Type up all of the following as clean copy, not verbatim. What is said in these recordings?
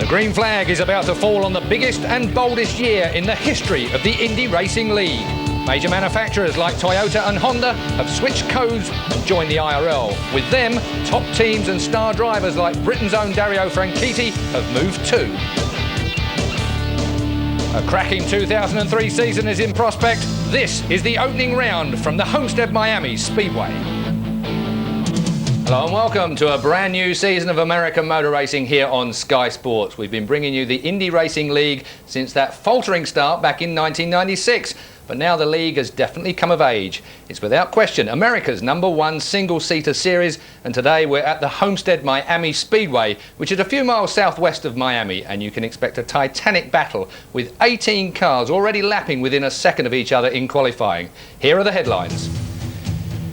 green flag is about to fall on the biggest and boldest year in the history of the Indy Racing League. Major manufacturers like Toyota and Honda have switched codes and joined the IRL. With them, top teams and star drivers like Britain's own Dario Franchitti have moved too. A cracking 2003 season is in prospect. This is the opening round from the Homestead Miami Speedway. Hello and welcome to a brand new season of American motor racing here on Sky Sports. We've been bringing you the Indy Racing League since that faltering start back in 1996. But now the league has definitely come of age. It's without question America's #1 single-seater series, and today we're at the Homestead Miami Speedway, which is a few miles southwest of Miami, and you can expect a titanic battle with 18 cars already lapping within a second of each other in qualifying. Here are the headlines.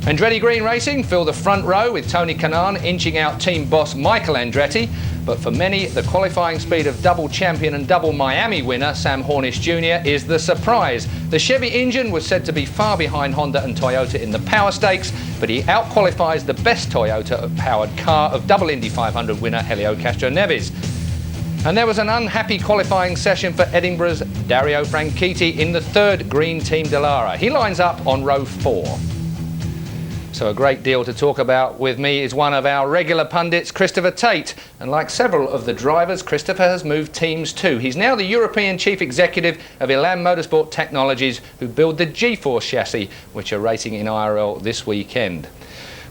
Andretti Green Racing fill the front row with Tony Kanaan inching out team boss Michael Andretti. But for many, the qualifying speed of double champion and double Miami winner Sam Hornish Jr. is the surprise. The Chevy engine was said to be far behind Honda and Toyota in the power stakes, but he outqualifies the best Toyota-powered car of double Indy 500 winner Helio Castroneves. And there was an unhappy qualifying session for Edinburgh's Dario Franchitti in the third Green Team Dallara. He lines up on row 4. So a great deal to talk about. With me is one of our regular pundits, Christopher Tate. And like several of the drivers, Christopher has moved teams too. He's now the European Chief Executive of Elan Motorsport Technologies, who build the G-Force chassis, which are racing in IRL this weekend.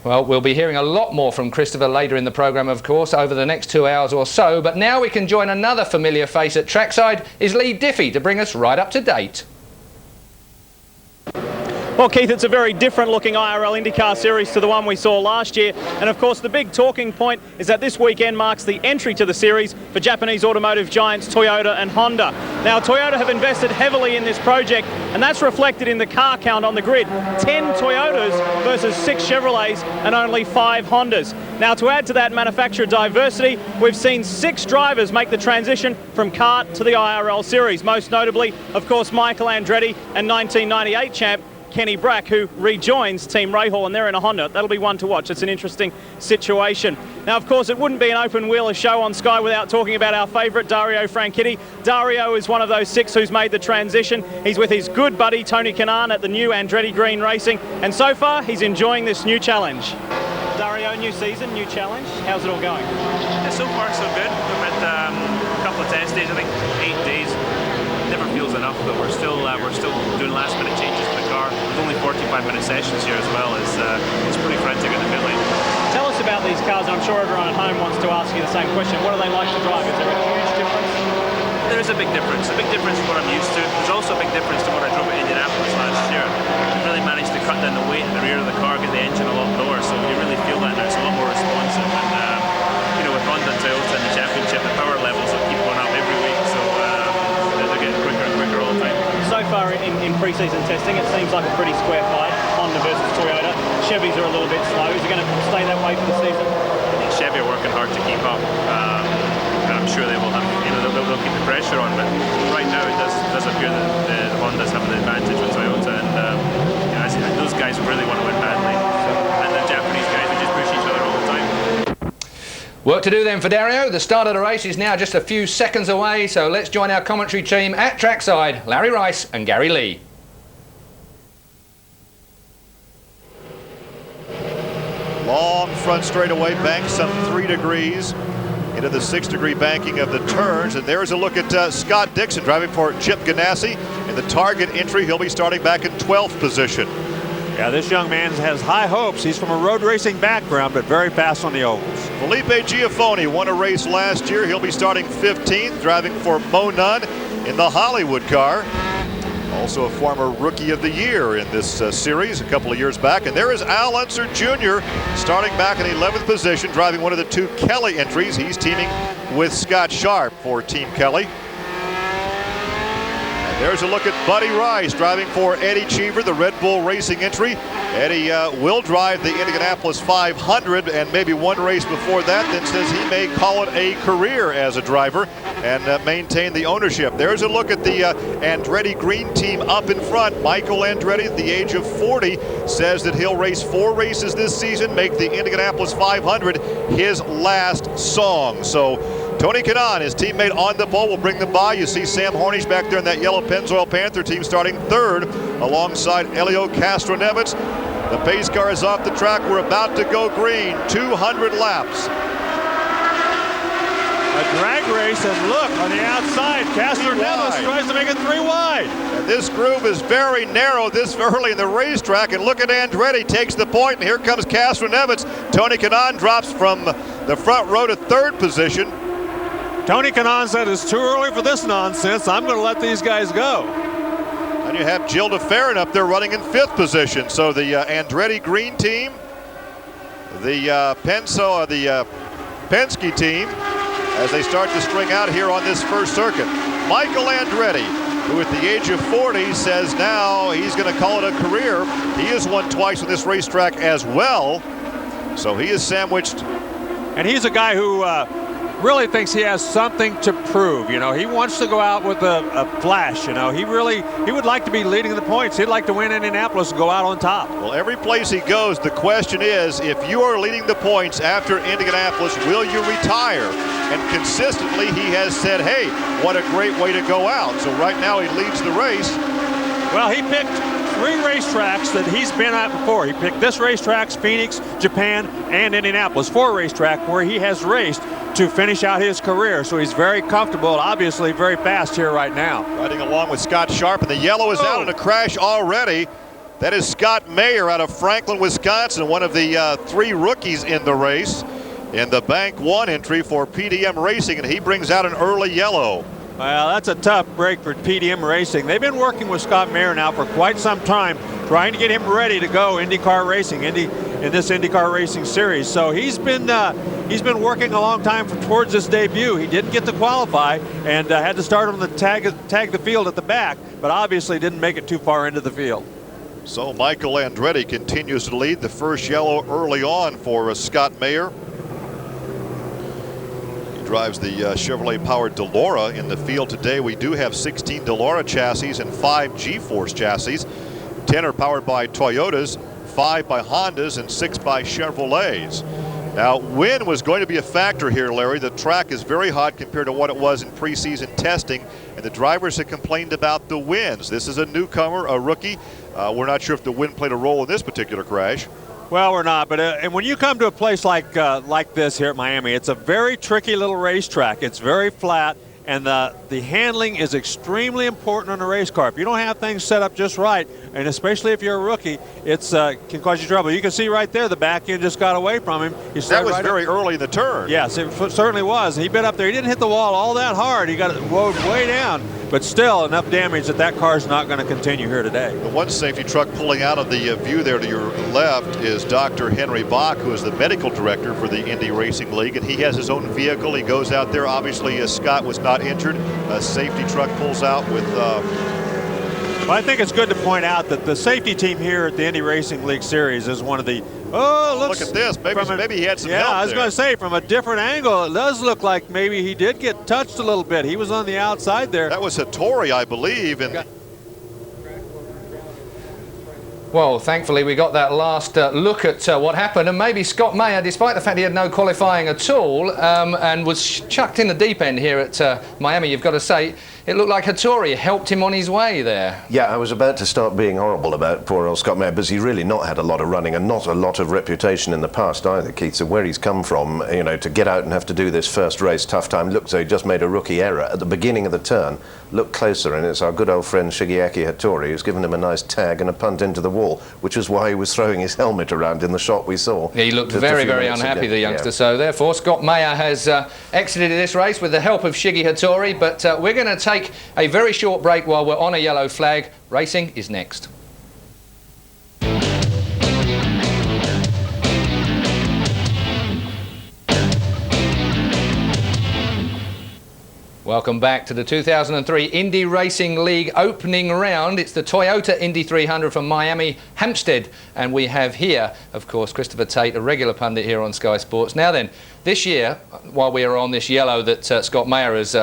Well, we'll be hearing a lot more from Christopher later in the programme, of course, over the next 2 hours or so. But now we can join another familiar face at trackside, is Lee Diffie, to bring us right up to date. Well, Keith, it's a very different looking IRL IndyCar series to the one we saw last year. And of course, the big talking point is that this weekend marks the entry to the series for Japanese automotive giants Toyota and Honda. Now, Toyota have invested heavily in this project, and that's reflected in the car count on the grid. 10 Toyotas versus 6 Chevrolets and only 5 Hondas. Now, to add to that manufacturer diversity, we've seen 6 drivers make the transition from kart to the IRL series. Most notably, of course, Michael Andretti and 1998 champ Kenny Brack, who rejoins Team Rahal, and they're in a Honda. That'll be one to watch. It's an interesting situation. Now, of course, it wouldn't be an open wheeler show on Sky without talking about our favourite, Dario Franchitti. Dario is one of those 6 who's made the transition. He's with his good buddy Tony Kanaan at the new Andretti Green Racing, and so far he's enjoying this new challenge. Dario, new season, new challenge. How's it all going? Yeah, so far so good. We've had a couple of test days, I think 8 days. Never feels enough, but we're still doing last minute changes to the car. With only 45-minute sessions here as well, it's pretty frantic in the pit lane. Tell us about these cars. I'm sure everyone at home wants to ask you the same question. What do they like to drive? Is there a huge difference? There is a big difference. A big difference to what I'm used to. There's also a big difference to what I drove at Indianapolis last year. We've really managed to cut down the weight in the rear of the car, get the engine a lot lower, so you really feel that now. It's a lot more responsive. And with Honda and Toyota in the championship, the power levels will keep going up every week. So they're getting quicker and quicker all the time. So far in pre-season testing, it seems like a pretty square fight, Honda versus Toyota. Chevys are a little bit slow. Is it going to stay that way for the season? I think Chevy are working hard to keep up, and I'm sure they will have, they'll keep the pressure on. But right now, it does appear that the Hondas have the advantage with Toyota, and those guys really want to win badly. And the Japanese guys, we just push each other all the time. Work to do then for Dario. The start of the race is now just a few seconds away, so let's join our commentary team at trackside, Larry Rice and Gary Lee. Long front straightaway bank, some 3 degrees into the 6-degree banking of the turns. And there's a look at Scott Dixon driving for Chip Ganassi in the target entry. He'll be starting back in 12th position. Yeah, this young man has high hopes. He's from a road racing background, but very fast on the ovals. Felipe Giafoni won a race last year. He'll be starting 15th, driving for Mo Nunn in the Hollywood car. Also a former Rookie of the Year in this series a couple of years back. And there is Al Unser Jr. starting back in 11th position, driving one of the 2 Kelly entries. He's teaming with Scott Sharp for Team Kelly. There's a look at Buddy Rice driving for Eddie Cheever, the Red Bull Racing entry. Eddie will drive the Indianapolis 500 and maybe one race before that, then says he may call it a career as a driver and maintain the ownership. There's a look at the Andretti Green team up in front. Michael Andretti, at the age of 40, says that he'll race 4 races this season, make the Indianapolis 500 his last song. So Tony Kanaan, his teammate on the pole, will bring them by. You see Sam Hornish back there in that yellow Pennzoil Panther team starting third alongside Elio Castroneves. The pace car is off the track. We're about to go green. 200 laps. A drag race, and look, on the outside, Castroneves tries to make it 3 wide. And this groove is very narrow this early in the racetrack, and look at Andretti takes the point, and here comes Castroneves. Tony Kanaan drops from the front row to third position. Tony Kanaan said it's too early for this nonsense. I'm going to let these guys go. And you have Jill DeFerrin up there running in fifth position. So the Andretti green team, the Penske team, as they start to string out here on this first circuit. Michael Andretti, who at the age of 40 says now he's going to call it a career. He has won twice on this racetrack as well. So he is sandwiched. And he's a guy who really thinks he has something to prove. You know, he wants to go out with a flash. You know, he would like to be leading the points. He'd like to win Indianapolis and go out on top. Well, every place he goes, the question is, if you are leading the points after Indianapolis, will you retire? And consistently he has said, hey, what a great way to go out. So right now he leads the race. Well, he picked 3 racetracks that he's been at before. He picked this racetrack, Phoenix, Japan, and Indianapolis. 4 racetracks where he has raced to finish out his career. So he's very comfortable, obviously very fast here right now. Riding along with Scott Sharp, and the yellow is out in a crash already. That is Scott Mayer out of Franklin, Wisconsin, one of the 3 rookies in the race in the Bank 1 entry for PDM Racing, and he brings out an early yellow. Well, that's a tough break for PDM Racing. They've been working with Scott Mayer now for quite some time, trying to get him ready to go IndyCar racing, in this IndyCar racing series. So he's been working a long time towards this debut. He didn't get to qualify and had to start on the tag the field at the back, but obviously didn't make it too far into the field. So Michael Andretti continues to lead. The first yellow early on for Scott Mayer. Drives the Chevrolet-powered Delora in the field today. We do have 16 Delora chassis and 5 G-Force chassis. 10 are powered by Toyotas, 5 by Hondas, and 6 by Chevrolets. Now, wind was going to be a factor here, Larry. The track is very hot compared to what it was in preseason testing, and the drivers have complained about the winds. This is a newcomer, a rookie. We're not sure if the wind played a role in this particular crash. Well, we're not, but and when you come to a place like this here at Miami, it's a very tricky little racetrack. It's very flat, and the handling is extremely important on a race car. If you don't have things set up just right, and especially if you're a rookie, it's can cause you trouble. You can see right there the back end just got away from him. That was very early in the turn. Yes, it certainly was. He been up there. He didn't hit the wall all that hard. He got it way down, but still enough damage that car's not going to continue here today. The one safety truck pulling out of the view there to your left is Dr. Henry Bach, who is the medical director for the Indy Racing League, and he has his own vehicle. He goes out there. Obviously, Scott was not injured. A safety truck pulls out with... Well, I think it's good to point out that the safety team here at the Indy Racing League Series is one of the... look at this. Maybe he had some help Yeah, I was there. going to say, from a different angle, it does look like maybe he did get touched a little bit. He was on the outside there. That was Hattori, I believe. And Well, thankfully we got that last look at what happened, and maybe Scott Mayer, despite the fact he had no qualifying at all and was chucked in the deep end here at Miami, you've got to say, it looked like Hattori helped him on his way there. Yeah, I was about to start being horrible about poor old Scott Mayer, because he's really not had a lot of running and not a lot of reputation in the past either, Keith. So where he's come from, you know, to get out and have to do this first race, tough time. Looked so he just made a rookie error at the beginning of the turn. Look closer, and it's our good old friend Shigeaki Hattori who's given him a nice tag and a punt into the wall, which is why he was throwing his helmet around in the shot we saw. He looked very, very unhappy, the youngster. Yeah. So therefore, Scott Mayer has exited this race with the help of Shiggy Hattori. But we're going to take a very short break while we're on a yellow flag. Racing is next. Welcome back to the 2003 Indy Racing League opening round. It's the Toyota Indy 300 from Miami, Hampstead, and we have here, of course, Christopher Tate, a regular pundit here on Sky Sports. Now then, this year, while we are on this yellow that Scott Mayer has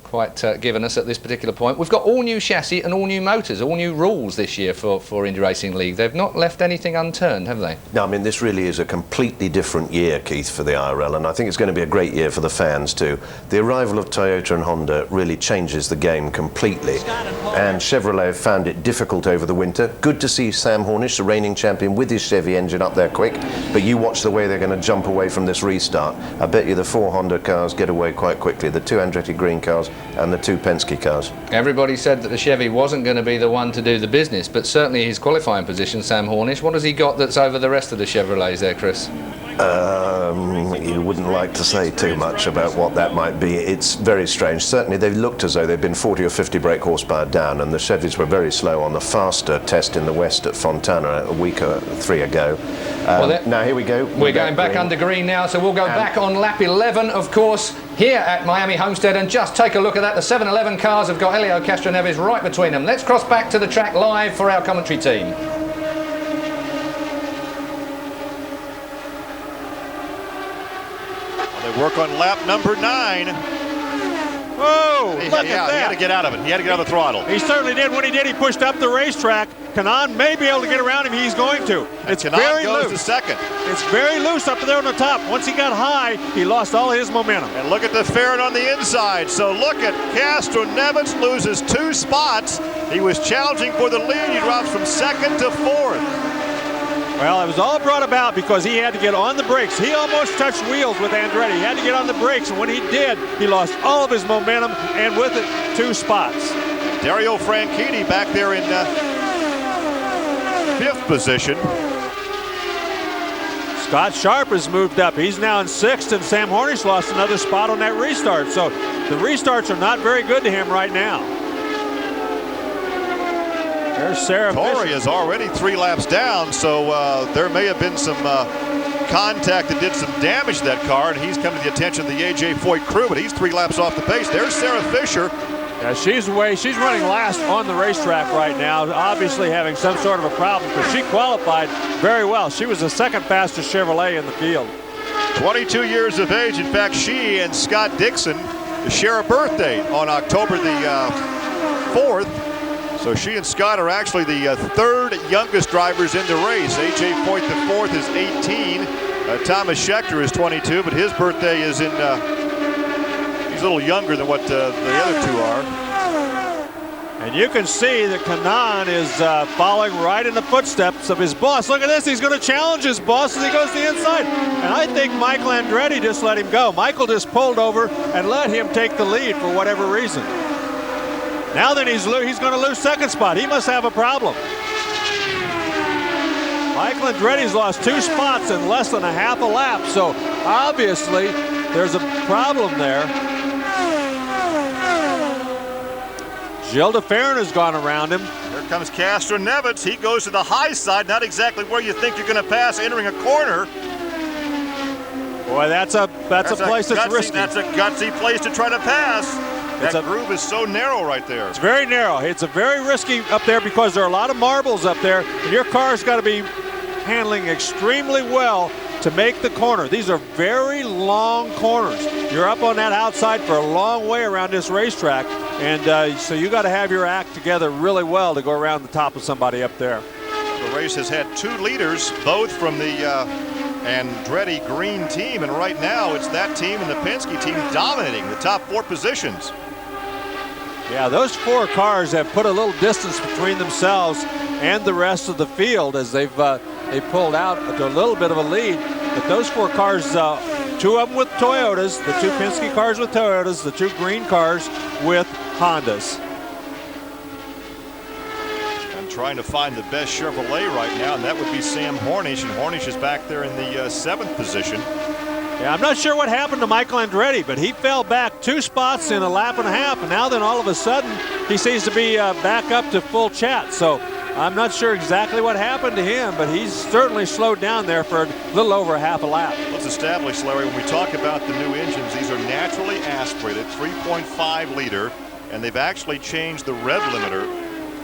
quite given us at this particular point. We've got all new chassis and all new motors, all new rules this year for Indy Racing League. They've not left anything unturned, have they? No, I mean, this really is a completely different year, Keith, for the IRL, and I think it's going to be a great year for the fans too. The arrival of Toyota and Honda really changes the game completely, and Chevrolet have found it difficult over the winter. Good to see Sam Hornish, the reigning champion, with his Chevy engine up there quick, but you watch the way they're going to jump away from this restart. I bet you the 4 Honda cars get away quite quickly, the 2 Andretti Green cars and the 2 Penske cars. Everybody said that the Chevy wasn't going to be the one to do the business, but certainly his qualifying position, Sam Hornish, what has he got that's over the rest of the Chevrolets there, Chris? You wouldn't like to say too much about what that might be. It's very strange. Certainly they've looked as though they've been 40 or 50 brake horsepower down, and the Chevys were very slow on the faster test in the West at Fontana a week or 3 ago. Now here we go. We're going back green. Under green now, so we'll go back on lap 11, of course, here at Miami Homestead, and just take a look at that. The 7-Eleven cars have got Helio Castroneves right between them. Let's cross back to the track live for our commentary team. They work on lap number 9. Whoa, look at that. He had to get out of it. He had to get on the throttle. He certainly did. When he did, he pushed up the racetrack. Kanaan may be able to get around him. He's going to. It's very goes loose. to second. It's very loose up there on the top. Once he got high, he lost all his momentum. And look at the Farron on the inside. So look at Castroneves loses 2 spots. He was challenging for the lead. He drops from 2nd to 4th. Well, it was all brought about because he had to get on the brakes. He almost touched wheels with Andretti. He had to get on the brakes, and when he did, he lost all of his momentum, and with it, 2 spots. Dario Franchitti back there in 5th position. Scott Sharp has moved up. He's now in 6th, and Sam Hornish lost another spot on that restart. So the restarts are not very good to him right now. There's Sarah Torrey Fisher. is already 3 laps down, so there may have been some contact that did some damage to that car, and he's come to the attention of the A.J. Foyt crew, but he's 3 laps off the pace. There's Sarah Fisher. Yeah, she's running last on the racetrack right now, obviously having some sort of a problem because she qualified very well. She was the 2nd fastest Chevrolet in the field. 22 years of age. In fact, she and Scott Dixon share a birthday on October the 4th. So she and Scott are actually the 3rd youngest drivers in the race. A.J. Foyt, the 4th, is 18. Thomas Schechter is 22, but his birthday is in, he's a little younger than what the other 2 are. And you can see that Kanaan is following right in the footsteps of his boss. Look at this, he's going to challenge his boss as he goes to the inside. And I think Michael Andretti just let him go. Michael just pulled over and let him take the lead for whatever reason. Now then he's going to lose 2nd spot. He must have a problem. Michael Andretti's lost 2 spots in less than a half a lap. So obviously there's a problem there. Gilles de Ferran has gone around him. Here comes Castroneves. He goes to the high side, not exactly where you think you're going to pass, entering a corner. Boy, that's a place that's risky. That's a gutsy place to try to pass. That groove is so narrow right there. It's very narrow. It's a very risky up there because there are a lot of marbles up there, and your car's got to be handling extremely well to make the corner. These are very long corners. You're up on that outside for a long way around this racetrack, and so you got to have your act together really well to go around the top of somebody up there. The race has had 2 leaders, both from the Andretti Green team, and right now it's that team and the Penske team dominating the top 4 positions. Yeah, those 4 cars have put a little distance between themselves and the rest of the field as they've pulled out to a little bit of a lead. But those 4 cars, 2 of them with Toyotas, the 2 Penske cars with Toyotas, the 2 green cars with Hondas. I'm trying to find the best Chevrolet right now, and that would be Sam Hornish, and Hornish is back there in the 7th position. Yeah, I'm not sure what happened to Michael Andretti, but he fell back 2 spots in a lap and a half, and now then all of a sudden he seems to be back up to full chat. So I'm not sure exactly what happened to him, but he's certainly slowed down there for a little over a half a lap. Let's establish, Larry, when we talk about the new engines, these are naturally aspirated, 3.5 liter, and they've actually changed the rev limiter,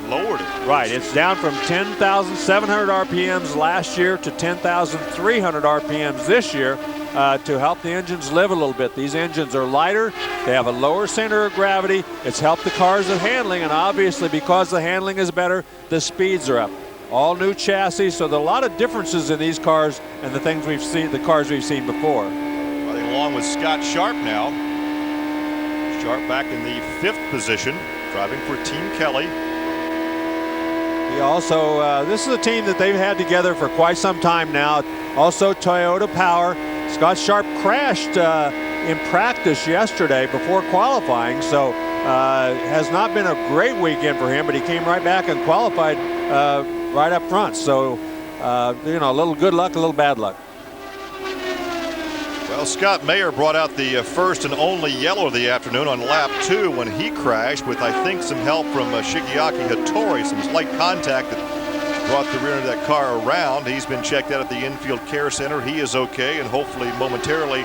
lowered it. Right, it's down from 10,700 RPMs last year to 10,300 RPMs this year. to help the engines live a little bit. These engines are lighter. They have a lower center of gravity. It's helped the cars with handling, and obviously because the handling is better, the speeds are up. All new chassis, so there are a lot of differences in these cars and the things we've seen, the cars we've seen before. Running along with Scott Sharp now. Sharp back in the 5th position, driving for Team Kelly. He also, this is a team that they've had together for quite some time now. Also Toyota Power. Scott Sharp crashed in practice yesterday before qualifying, so has not been a great weekend for him, but he came right back and qualified right up front. So, you know, a little good luck, a little bad luck. Well, Scott Mayer brought out the first and only yellow of the afternoon on lap 2 when he crashed with, I think, some help from Shigeaki Hattori, some slight contact that brought the rear end of that car around. He's been checked out at the infield care center. He is okay, and hopefully momentarily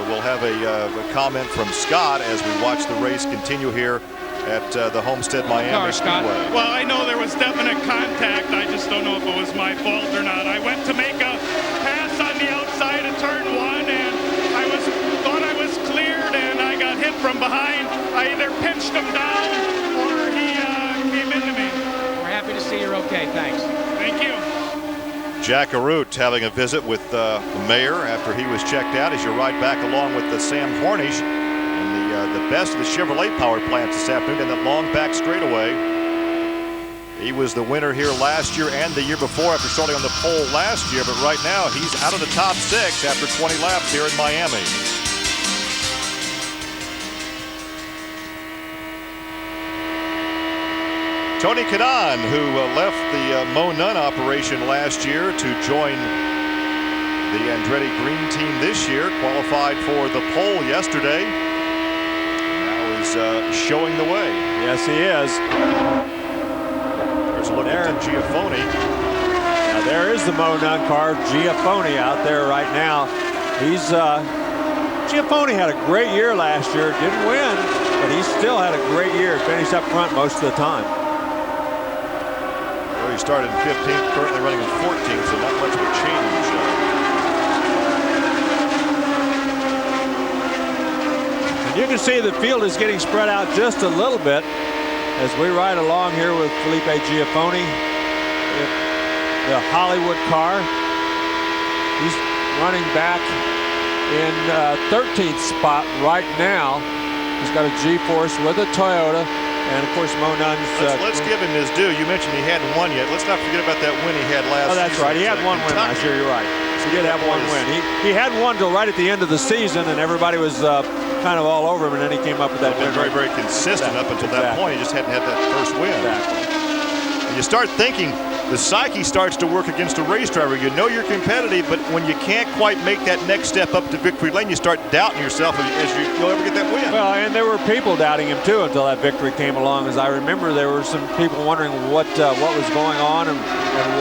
we'll have a comment from Scott as we watch the race continue here at the Homestead Miami Speedway. Well, I know there was definite contact. I just don't know if it was my fault or not. I went to make a pass on the outside of turn 1, and I thought I was cleared, and I got hit from behind. I either pinched him down or he came into me. We're happy to see you're okay. Thanks. Thank you. Jack Arute having a visit with the mayor after he was checked out as you ride back along with Sam Hornish in the best of the Chevrolet power plants this afternoon in that long back straightaway. He was the winner here last year and the year before after starting on the pole last year, but right now he's out of the top 6 after 20 laps here in Miami. Tony Kanaan, who left the Mo Nunn operation last year to join the Andretti Green team this year, qualified for the pole yesterday. Now is showing the way. Yes, he is. There's a look at Giafoni. Now there is the Mo Nunn car, Giafoni, out there right now. He's Giafoni had a great year last year. Didn't win, but he still had a great year. Finished up front most of the time. Well, he started in 15th, currently running in 14th, so not much of a change. And you can see the field is getting spread out just a little bit as we ride along here with Felipe Giafoni, the Hollywood car. He's running back in 13th spot right now. He's got a G-Force with a Toyota. And of course, Mo Nunn's. Let's give him his due. You mentioned he hadn't won yet. Let's not forget about that win he had last season. Oh, that's right. He had one win last year. You're right. He did have one win. He had one till right at the end of the season, and everybody was kind of all over him, and then he came up with that win. Very, very consistent up until that point. He just hadn't had that first win. Exactly. And you start thinking, the psyche starts to work against a race driver. You know you're competitive, but when you can't quite make that next step up to victory lane, you start doubting yourself as you'll ever get that win. Well, and there were people doubting him too until that victory came along. As I remember, there were some people wondering what was going on and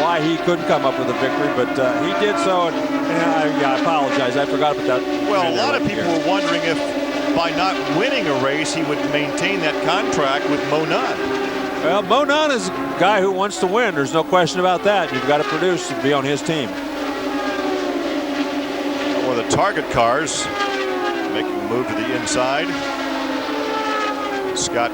why he couldn't come up with a victory, but he did so. And I apologize, I forgot about that. Well, a lot of people were wondering if by not winning a race, he would maintain that contract with Mo Nunn. Well, Mo Nunn is a guy who wants to win. There's no question about that. You've got to produce to be on his team. One of the target cars making a move to the inside. Scott.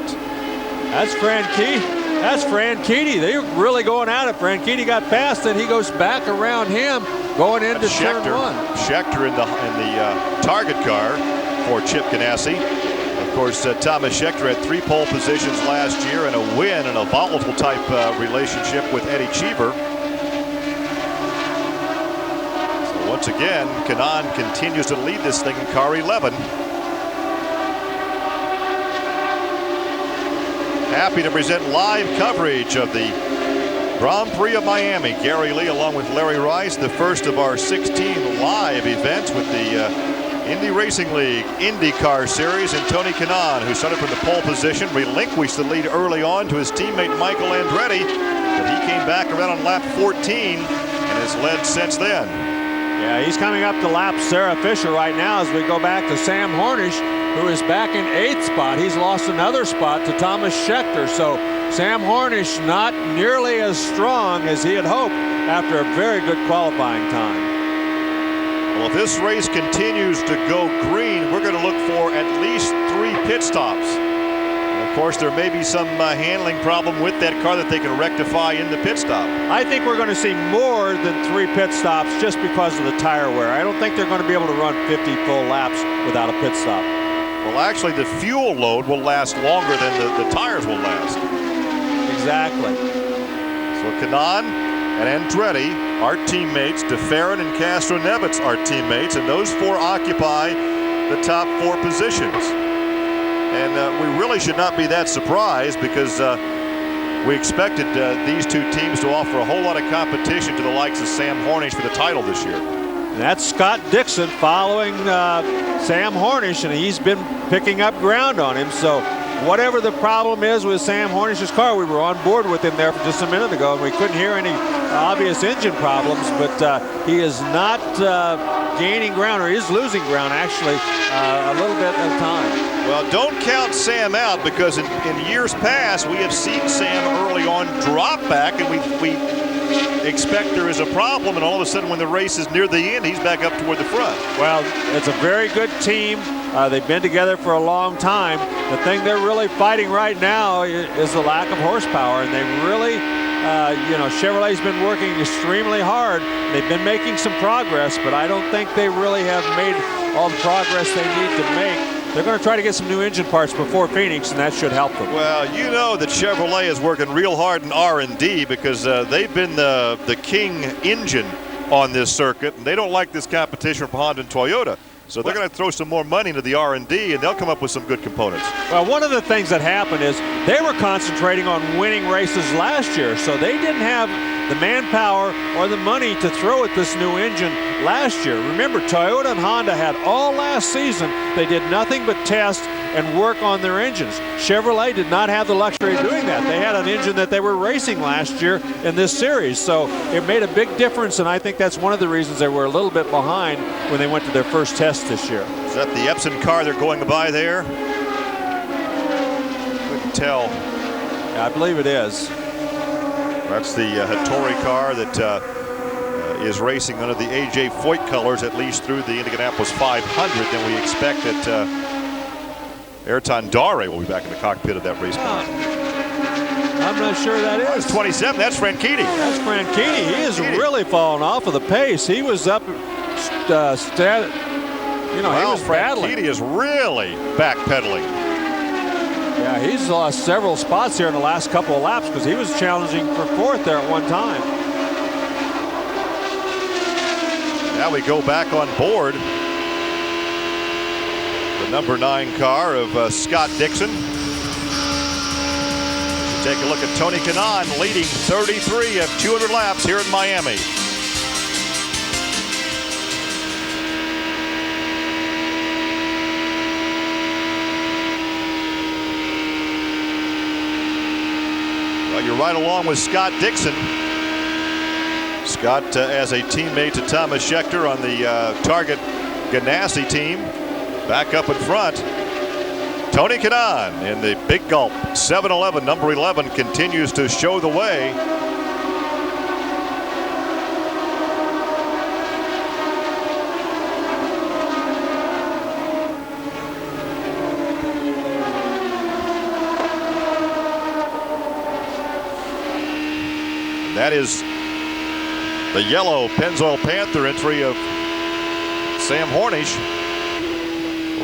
That's Franchitti. That's Franchitti. They're really going at it. Franchitti got past it. He goes back around him going into turn 1. Schechter in the target car for Chip Ganassi. Of course, Thomas Schechter had 3 pole positions last year and a win in a volatile type relationship with Eddie Cheever. So once again, Kanaan continues to lead this thing in car 11. Happy to present live coverage of the Grand Prix of Miami. Gary Lee along with Larry Rice, the first of our 16 live events with the Indy Racing League IndyCar Series, and Tony Kanaan, who started from the pole position, relinquished the lead early on to his teammate Michael Andretti, but he came back around on lap 14 and has led since then. Yeah, he's coming up to lap Sarah Fisher right now as we go back to Sam Hornish, who is back in 8th spot. He's lost another spot to Thomas Schechter, so Sam Hornish not nearly as strong as he had hoped after a very good qualifying time. Well, if this race continues to go green, we're going to look for at least 3 pit stops. And of course, there may be some handling problem with that car that they can rectify in the pit stop. I think we're going to see more than 3 pit stops just because of the tire wear. I don't think they're going to be able to run 50 full laps without a pit stop. Well, actually, the fuel load will last longer than the tires will last. Exactly. So Kanaan and Andretti are teammates. DeFerrin and Castro-Neves are teammates, and those 4 occupy the top 4 positions. And we really should not be that surprised, because we expected these 2 teams to offer a whole lot of competition to the likes of Sam Hornish for the title this year. And that's Scott Dixon following Sam Hornish, and he's been picking up ground on him. So whatever the problem is with Sam Hornish's car, we were on board with him there for just a minute ago, and we couldn't hear any obvious engine problems, but he is not gaining ground, or is losing ground actually a little bit at a time. Well, don't count Sam out, because in years past we have seen Sam early on drop back, and we expect there is a problem, and all of a sudden when the race is near the end, he's back up toward the front. Well, it's a very good team. They've been together for a long time. The thing they're really fighting right now is the lack of horsepower, and they really, Chevrolet's been working extremely hard. They've been making some progress, but I don't think they really have made all the progress they need to make. They're going to try to get some new engine parts before Phoenix, and that should help them. Well, you know that Chevrolet is working real hard in R&D, because they've been the king engine on this circuit, and they don't like this competition from Honda and Toyota. So they're going to throw some more money into the R&D, and they'll come up with some good components. Well, one of the things that happened is they were concentrating on winning races last year, so they didn't have the manpower or the money to throw at this new engine last year. Remember, Toyota and Honda had all last season. They did nothing but test and work on their engines. Chevrolet did not have the luxury of doing that. They had an engine that they were racing last year in this series, so it made a big difference, and I think that's one of the reasons they were a little bit behind when they went to their first test this year. Is that the Epson car they're going by there? Couldn't tell. Yeah, I believe it is. That's the Hattori car that is racing under the A.J. Foyt colors, at least through the Indianapolis 500. Then we expect that Ayrton Dare will be back in the cockpit of that race car. I'm not sure that is. That's 27. That's Franchitti. That's Franchitti. He is really falling off of the pace. He was up, he was battling. Franchitti is really backpedaling. Yeah, he's lost several spots here in the last couple of laps, because he was challenging for 4th there at one time. Now we go back on board the number 9 car of Scott Dixon. Take a look at Tony Kanaan leading 33 of 200 laps here in Miami. Well, you're right along with Scott Dixon. Scott as a teammate to Thomas Schechter on the Target Ganassi team. Back up in front, Tony Kanaan in the Big Gulp 711, number 11, continues to show the way. That is the yellow Pennzoil Panther entry of Sam Hornish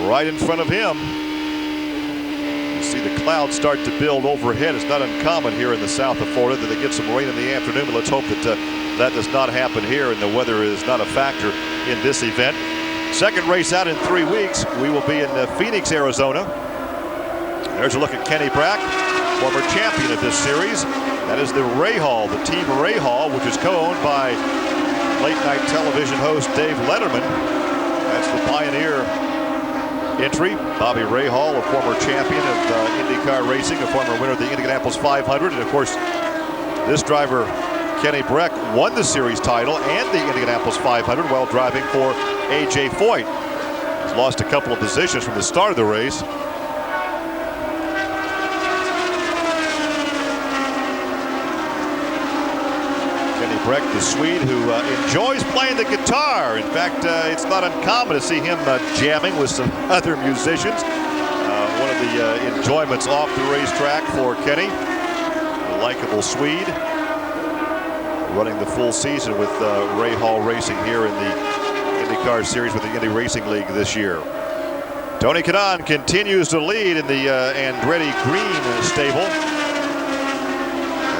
right in front of him. You see the clouds start to build overhead. It's not uncommon here in the south of Florida that they get some rain in the afternoon, but let's hope that that does not happen here and the weather is not a factor in this event. Second race out in 3 weeks. We will be in Phoenix, Arizona. There's a look at Kenny Brack, former champion of this series. That is the Rahal, the Team Rahal, which is co-owned by late-night television host Dave Letterman. That's the Pioneer entry. Bobby Rahal, a former champion of IndyCar racing, a former winner of the Indianapolis 500. And, of course, this driver, Kenny Brack, won the series title and the Indianapolis 500 while driving for A.J. Foyt. He's lost a couple of positions from the start of the race. Brecht, the Swede, who enjoys playing the guitar. In fact, it's not uncommon to see him jamming with some other musicians. One of the enjoyments off the racetrack for Kenny, the likable Swede, running the full season with Ray Hall Racing here in the IndyCar Series with the Indy Racing League this year. Tony Kanaan continues to lead in the Andretti Green stable,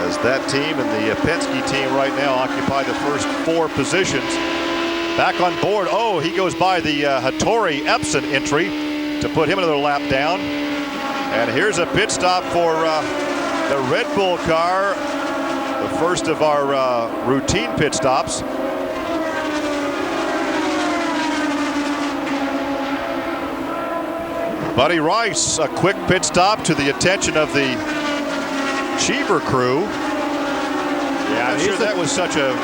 as that team and the Penske team right now occupy the first 4 positions. Back on board, oh, he goes by the Hattori Epson entry to put him another lap down. And here's a pit stop for the Red Bull car, the first of our routine pit stops. Buddy Rice, a quick pit stop to the attention of the Cheever crew. Yeah, I'm sure that was such a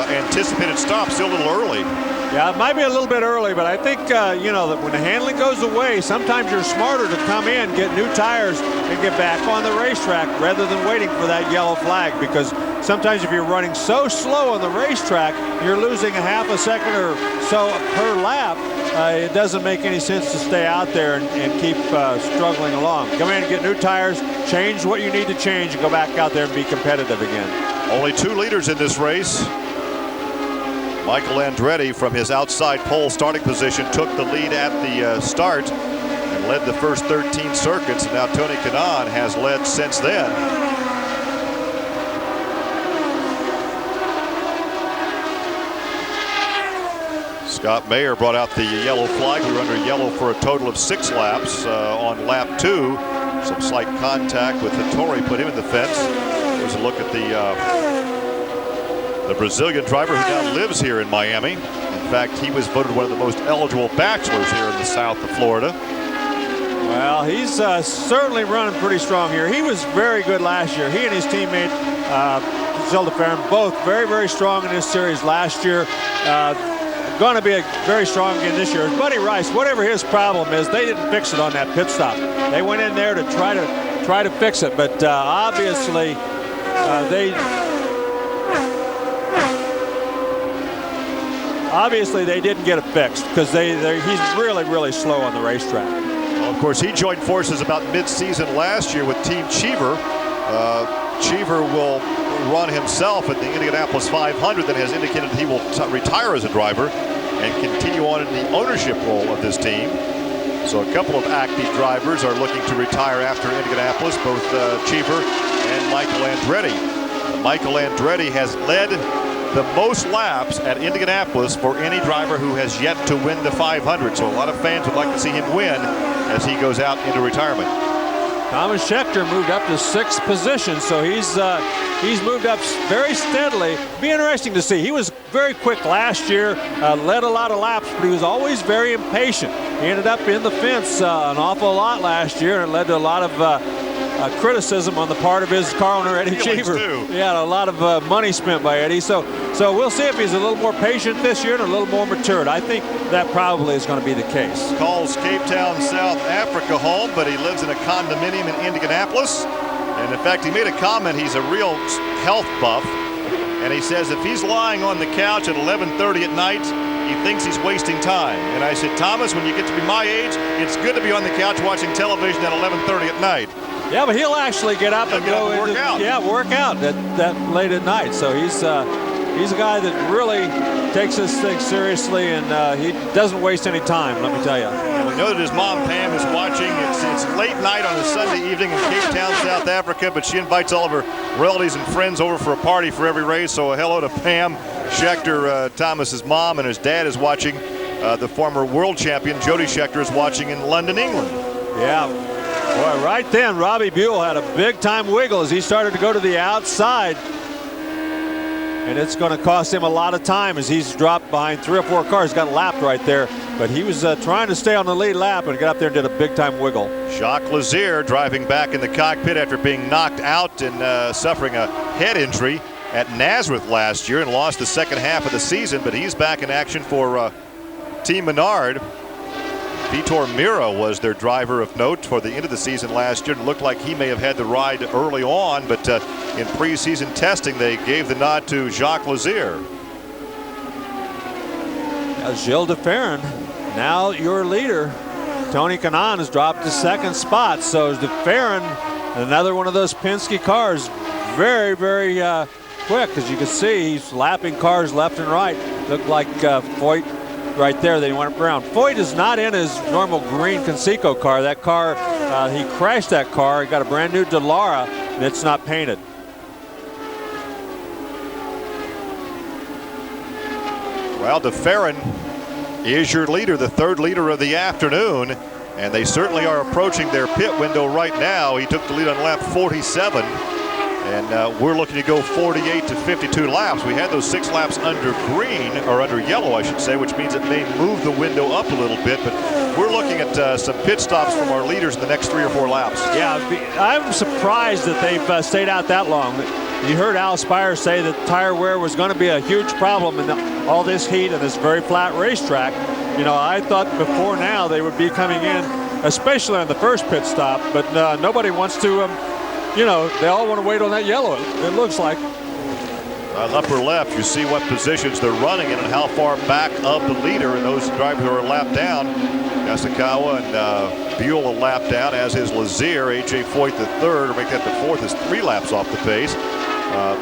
anticipated stop, still a little early. Yeah, it might be a little bit early, but I think, you know, that when the handling goes away, sometimes you're smarter to come in, get new tires, and get back on the racetrack rather than waiting for that yellow flag, because sometimes if you're running so slow on the racetrack, you're losing a half a second or so per lap. It doesn't make any sense to stay out there and keep struggling along. Come in and get new tires, change what you need to change, and go back out there and be competitive again. Only 2 leaders in this race. Michael Andretti, from his outside pole starting position, took the lead at the start and led the first 13 circuits. And now Tony Kanaan has led since then. Scott Mayer brought out the yellow flag. We were under yellow for a total of 6 laps. On lap 2, some slight contact with Hattori put him in the fence. Here's a look at the Brazilian driver who now lives here in Miami. In fact, he was voted one of the most eligible bachelors here in the south of Florida. Well, he's certainly running pretty strong here. He was very good last year. He and his teammate, Zilda Farron, both very, very strong in this series last year. Going to be very strong again this year. Buddy Rice, whatever his problem is, they didn't fix it on that pit stop. They went in there to try to fix it, but obviously they didn't get it fixed, because he's really, really slow on the racetrack. Well, of course, he joined forces about mid-season last year with Team Cheever. Cheever will run himself at the Indianapolis 500, and has indicated that he will retire as a driver and continue on in the ownership role of this team. So a couple of active drivers are looking to retire after Indianapolis, both Cheever and Michael Andretti. Michael Andretti has led the most laps at Indianapolis for any driver who has yet to win the 500. So a lot of fans would like to see him win as he goes out into retirement. Thomas Scheckter moved up to 6th position, so he's moved up very steadily. Be interesting to see. He was very quick last year, led a lot of laps, but he was always very impatient. He ended up in the fence an awful lot last year, and it led to a lot of criticism on the part of his car owner, Eddie Cheever. Yeah, a lot of money spent by Eddie. So we'll see if he's a little more patient this year and a little more matured. I think that probably is going to be the case. Calls Cape Town, South Africa home, but he lives in a condominium in Indianapolis. And in fact, he made a comment. He's a real health buff. And he says if he's lying on the couch at 11:30 at night, he thinks he's wasting time. And I said, Thomas, when you get to be my age, it's good to be on the couch watching television at 11:30 at night. Yeah, but he'll actually get up and go work out. Yeah, work out that late at night. So he's a guy that really takes this thing seriously, and he doesn't waste any time, let me tell you. And we know that his mom, Pam, is watching. It's late night on a Sunday evening in Cape Town, South Africa, but she invites all of her relatives and friends over for a party for every race. So a hello to Pam Scheckter, Thomas's mom, and his dad is watching. The former world champion, Jody Scheckter, is watching in London, England. Yeah. Boy, right then, Robbie Buell had a big-time wiggle as he started to go to the outside. And it's going to cost him a lot of time as he's dropped behind 3 or 4 cars. Got lapped right there. But he was trying to stay on the lead lap and got up there and did a big-time wiggle. Jacques Lazier driving back in the cockpit after being knocked out and suffering a head injury at Nazareth last year and lost the second half of the season. But he's back in action for Team Menard. Vitor Mira was their driver of note for the end of the season last year. It looked like he may have had the ride early on, but in preseason testing, they gave the nod to Jacques Lazier. Gilles de Ferran, now your leader. Tony Kanaan has dropped to second spot, so de Ferran, another one of those Penske cars, very, very quick. As you can see, he's lapping cars left and right. Looked like Foyt right there. They went around. Foyt is not in his normal green Conseco car. That car, he crashed that car. He got a brand new Dallara, and it's not painted. Well, de Ferran is your leader, the third leader of the afternoon, and they certainly are approaching their pit window right now. He took the lead on lap 47, and we're looking to go 48 to 52 laps. We had those 6 laps under green, or under yellow, I should say, which means it may move the window up a little bit, but we're looking at some pit stops from our leaders in the next 3 or 4 laps. Yeah, I'm surprised that they've stayed out that long. You heard Al Spire say that tire wear was going to be a huge problem in all this heat and this very flat racetrack. You know, I thought before now they would be coming in, especially on the first pit stop, but nobody wants to, you know, they all want to wait on that yellow, it looks like. On upper left, you see what positions they're running in and how far back of the leader, and those drivers who are a lap down. Yasukawa and Buell a lap down, as is Lazier. A.J. Foyt the third, or make that the fourth, is 3 laps off the pace.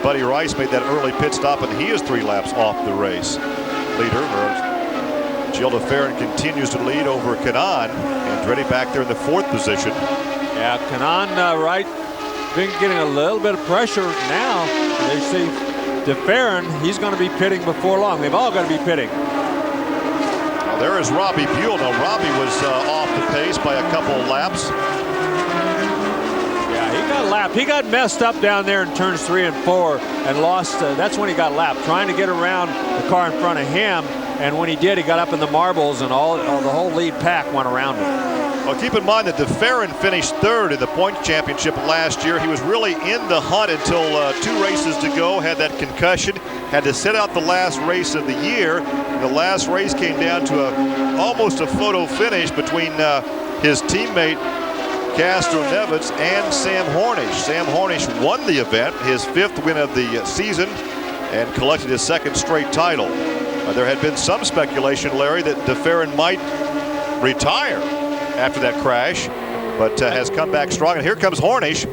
Buddy Rice made that early pit stop, and he is 3 laps off the race. Leader, Gilles de Ferran continues to lead over Kanaan, and Andretti back there in the 4th position. Yeah, Kanaan right, been getting a little bit of pressure now. They see de Ferran, he's going to be pitting before long. They've all got to be pitting. Now there is Robbie Buell. Now Robbie was off the pace by a couple of laps. Yeah, he got lapped. He got messed up down there in turns 3 and 4 and lost. That's when he got lapped, trying to get around the car in front of him. And when he did, he got up in the marbles, and the whole lead pack went around him. Well, keep in mind that de Ferran finished 3rd in the points championship last year. He was really in the hunt until 2 races to go, had that concussion, had to sit out the last race of the year. The last race came down to almost a photo finish between his teammate Castro Neves and Sam Hornish. Sam Hornish won the event, his 5th win of the season, and collected his 2nd straight title. There had been some speculation, Larry, that de Ferran might retire after that crash, but has come back strong. And here comes Hornish.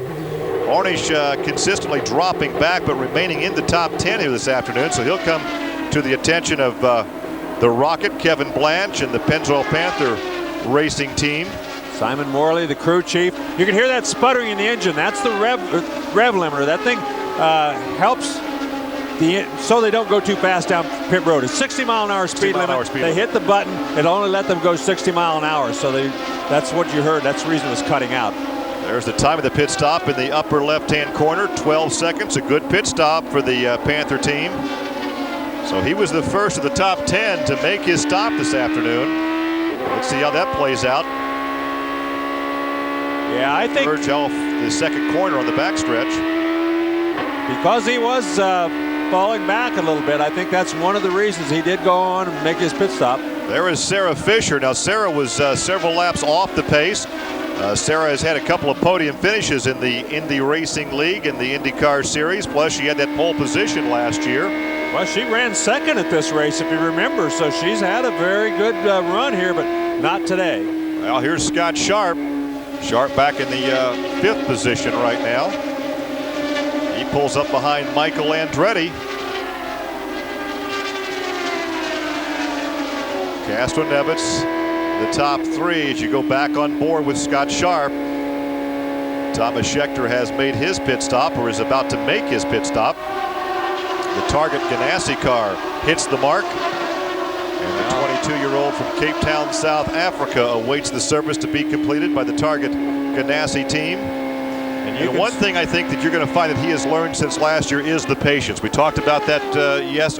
Hornish consistently dropping back, but remaining in the top 10 here this afternoon. So he'll come to the attention of the Rocket, Kevin Blanche, and the Pennzoil Panther racing team. Simon Morley, the crew chief. You can hear that sputtering in the engine. That's the rev limiter. That thing helps so they don't go too fast down pit road. It's 60-mile-an-hour speed limit. They hit the button. It only let them go 60 mile an hour. So that's what you heard. That's the reason it was cutting out. There's the time of the pit stop in the upper left-hand corner. 12 seconds. A good pit stop for the Panther team. So he was the first of the top 10 to make his stop this afternoon. Let's see how that plays out. Yeah, I think Verge off the second corner on the backstretch. Because he was falling back a little bit, I think that's one of the reasons he did go on and make his pit stop. There is Sarah Fisher. Now Sarah was several laps off the pace. Sarah has had a couple of podium finishes in the Indy Racing League and the IndyCar Series. Plus she had that pole position last year. Well, she ran 2nd at this race, if you remember. So she's had a very good run here, but not today. Well, here's Scott Sharp. Sharp back in the 5th position right now. He pulls up behind Michael Andretti. Castro Neves, the top 3 as you go back on board with Scott Sharp. Thomas Schechter has made his pit stop, or is about to make his pit stop. The Target Ganassi car hits the mark. And the 22-year-old from Cape Town, South Africa awaits the service to be completed by the Target Ganassi team. And one thing I think that you're going to find that he has learned since last year is the patience. We talked about that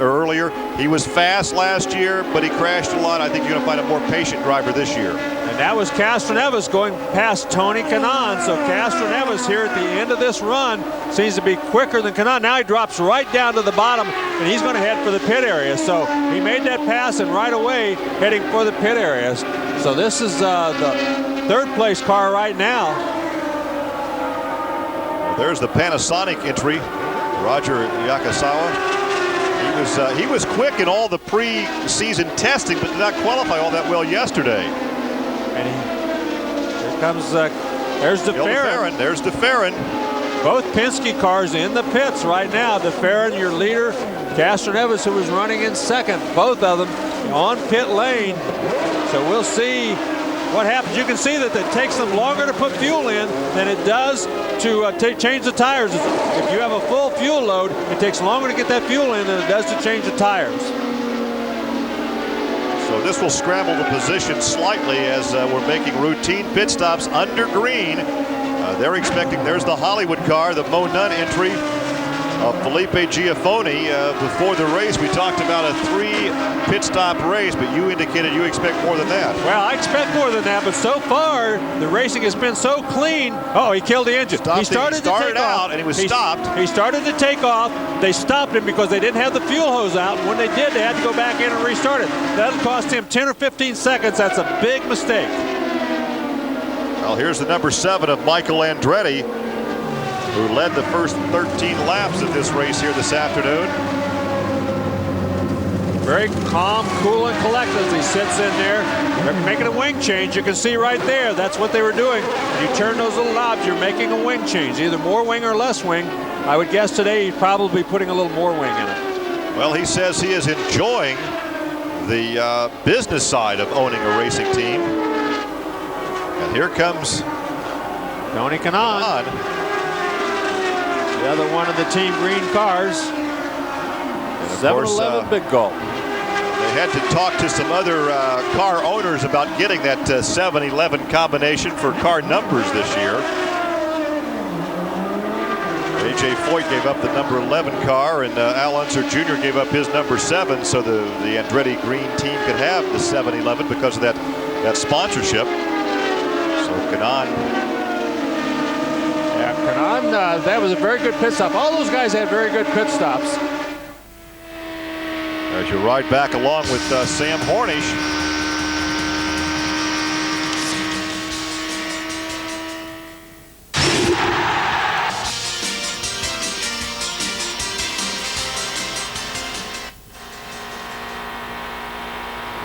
earlier. He was fast last year, but he crashed a lot. I think you're going to find a more patient driver this year. And that was Castroneves going past Tony Kanaan. So Castroneves here at the end of this run seems to be quicker than Kanaan. Now he drops right down to the bottom, and he's going to head for the pit area. So he made that pass and right away heading for the pit area. So this is the third place car right now. Well, there's the Panasonic entry, Roger Yakasawa. He was quick in all the pre-season testing, but did not qualify all that well yesterday. And here comes, there's DeFerrin. There's DeFerrin. Both Penske cars in the pits right now. DeFerrin, your leader. Castroneves, who was running in second. Both of them on pit lane. So we'll see what happens. You can see that it takes them longer to put fuel in than it does to change the tires. If you have a full fuel load, it takes longer to get that fuel in than it does to change the tires. So this will scramble the position slightly as we're making routine pit stops under green. They're expecting, there's the Hollywood car, the Mo Nunn entry of Felipe Giafoni. Before the race, we talked about a 3 pit stop race, but you indicated you expect more than that. Well, I expect more than that, but so far the racing has been so clean. Oh, he killed the engine. He started to take out off, and he was stopped. He started to take off. They stopped him because they didn't have the fuel hose out. And when they did, they had to go back in and restart it. That'll cost him 10 or 15 seconds. That's a big mistake. Well, here's the number 7 of Michael Andretti, who led the first 13 laps of this race here this afternoon. Very calm, cool, and collected as he sits in there. They're making a wing change. You can see right there. That's what they were doing. When you turn those little knobs, you're making a wing change. Either more wing or less wing. I would guess today he's probably putting a little more wing in it. Well, he says he is enjoying the business side of owning a racing team. And here comes Tony Kanaan. The other one of the team green cars. 7-11 Big Gulp. They had to talk to some other car owners about getting that 7-11 combination for car numbers this year. A.J. Foyt gave up the number 11 car, and Al Unser Jr. gave up his number 7, so the Andretti green team could have the 7-11 because of that sponsorship. So Kanaan. Yeah, Kanaan, that was a very good pit stop. All those guys had very good pit stops. As you ride back along with Sam Hornish.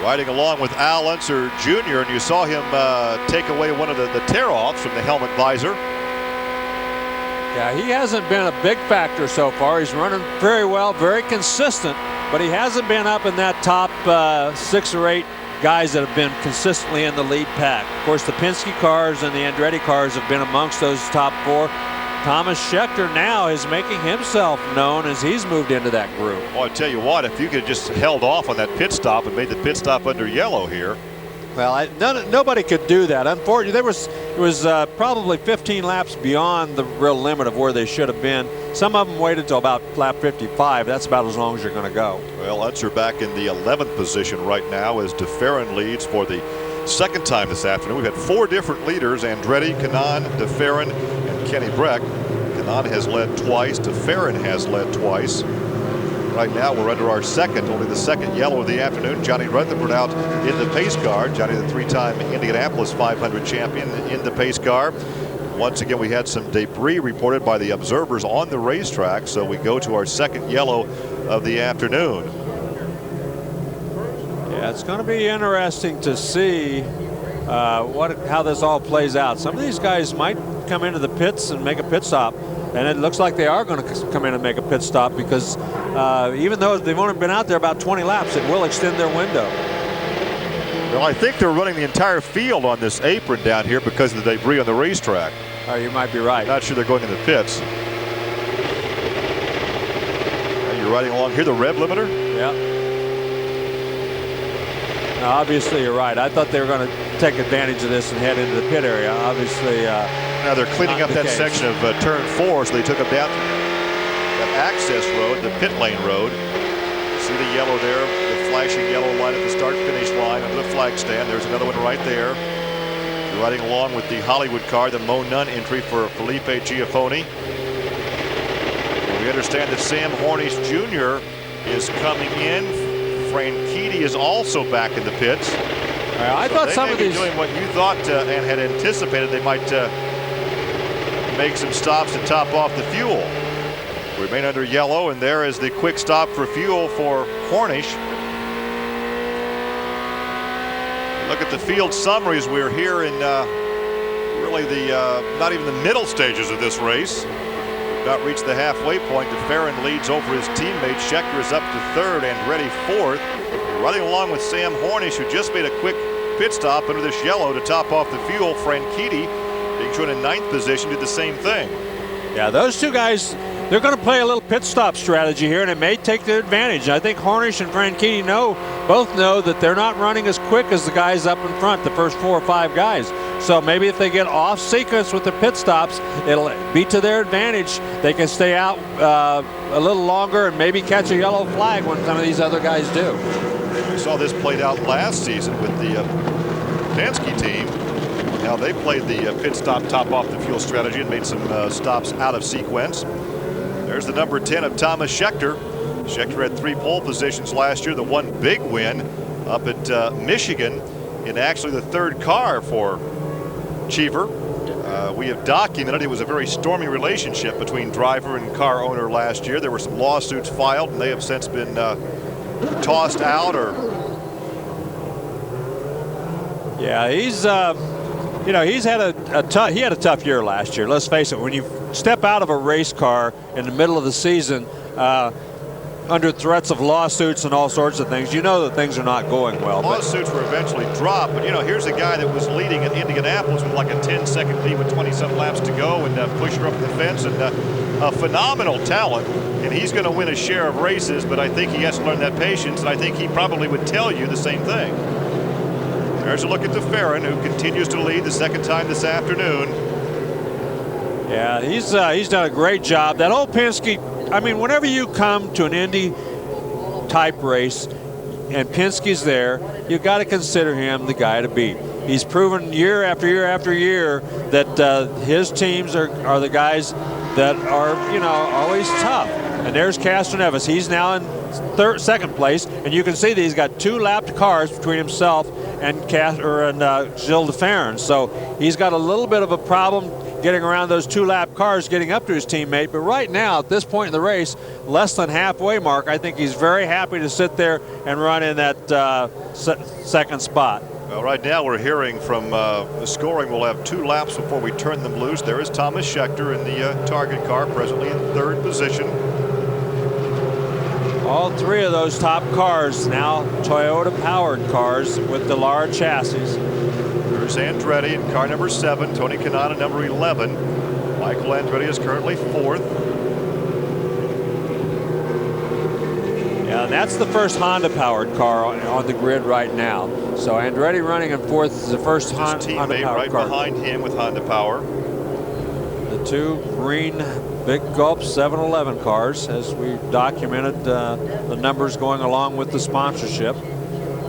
Riding along with Al Unser Jr., and you saw him take away one of the tear-offs from the helmet visor. Yeah, he hasn't been a big factor so far. He's running very well, very consistent, but he hasn't been up in that top 6 or 8 guys that have been consistently in the lead pack. Of course, the Penske cars and the Andretti cars have been amongst those top 4. Thomas Scheckter now is making himself known as he's moved into that group. Well, I tell you what, if you could have just held off on that pit stop and made the pit stop under yellow here. Well, nobody could do that. Unfortunately, it was probably 15 laps beyond the real limit of where they should have been. Some of them waited till about lap 55. That's about as long as you're going to go. Well, Unser back in the 11th position right now as DeFerrin leads for the second time this afternoon. We've had 4 different leaders: Andretti, Kanaan, DeFerrin, and Kenny Breck. Kanaan has led twice. DeFerrin has led twice. Right now we're under our only the second yellow of the afternoon. Johnny Rutherford out in the pace car. Johnny, the 3-time Indianapolis 500 champion, in the pace car. Once again, we had some debris reported by the observers on the racetrack, so we go to our second yellow of the afternoon. Yeah, it's going to be interesting to see how this all plays out. Some of these guys might come into the pits and make a pit stop, and it looks like they are going to come in and make a pit stop because even though they've only been out there about 20 laps, it will extend their window. Well, I think they're running the entire field on this apron down here because of the debris on the racetrack. Oh, you might be right. Not sure they're going in the pits. You're riding along here, the rev limiter? Yeah. Now, obviously, you're right. I thought they were going to take advantage of this and head into the pit area. Obviously, now they're cleaning up that section of turn 4, so they took them down that access road, the pit lane road. See the yellow there, the flashing yellow line at the start-finish line under the flag stand. There's another one right there. riding along with the Hollywood car, the Mo Nunn entry for Felipe Giafone. We understand that Sam Hornish Jr. is coming in. Franchitti is also back in the pits. I thought some of these doing what you thought and had anticipated. They might make some stops to top off the fuel. Remain under yellow, and there is the quick stop for fuel for Hornish. Look at the field summaries. We're here in really the not even the middle stages of this race. Not reached the halfway point. DeFerrin leads over his teammate. Scheckter is up to third, Andretti fourth. Running along with Sam Hornish, who just made a quick pit stop under this yellow to top off the fuel. Franchitti, being shown in ninth position, did the same thing. Yeah, those two guys, they're going to play a little pit stop strategy here, and it may take their advantage. I think Hornish and Franchitti both know that they're not running as quick as the guys up in front, the first 4 or 5 guys. So maybe if they get off sequence with the pit stops, it'll be to their advantage. They can stay out a little longer and maybe catch a yellow flag when some of these other guys do. We saw this played out last season with the Penske team. Now they played the pit stop top off the fuel strategy and made some stops out of sequence. There's the number 10 of Thomas Scheckter. Scheckter had 3 pole positions last year. The one big win up at Michigan in actually the 3rd car for Cheever. We have documented it was a very stormy relationship between driver and car owner last year. There were some lawsuits filed, and they have since been tossed out. Or yeah, he's you know, he's had a tough year last year. Let's face it. When you step out of a race car in the middle of the season under threats of lawsuits and all sorts of things, you know that things are not going well. Lawsuits were eventually dropped, but you know, here's a guy that was leading at Indianapolis with like a 10-second lead with 20-some laps to go, and pushed her up the fence, and a phenomenal talent, and he's going to win a share of races, but I think he has to learn that patience, and I think he probably would tell you the same thing. There's a look at DeFerrin, who continues to lead the 2nd time this afternoon. Yeah, he's done a great job. That old Penske, I mean, whenever you come to an Indy type race and Penske's there, you've got to consider him the guy to beat. He's proven year after year after year that his teams are the guys that are, you know, always tough. And there's Castroneves. He's now in 2nd place, and you can see that he's got 2 lapped cars between himself and Gilles DeFerrin. So he's got a little bit of a problem getting around those 2-lap cars, getting up to his teammate. But right now, at this point in the race, less than halfway mark, I think he's very happy to sit there and run in that 2nd spot. Well, right now we're hearing from the scoring. We'll have 2 laps before we turn them loose. There is Thomas Scheckter in the target car, presently in 3rd position. All 3 of those top cars now Toyota-powered cars with the large chassis. There's Andretti in car number 7, Tony Kanata number 11. Michael Andretti is currently 4th. Yeah, that's the first Honda-powered car on the grid right now. So Andretti running in 4th is the first Honda-powered right car. Behind him with Honda power. The 2 green Big Gulp 711 cars, as we documented the numbers going along with the sponsorship.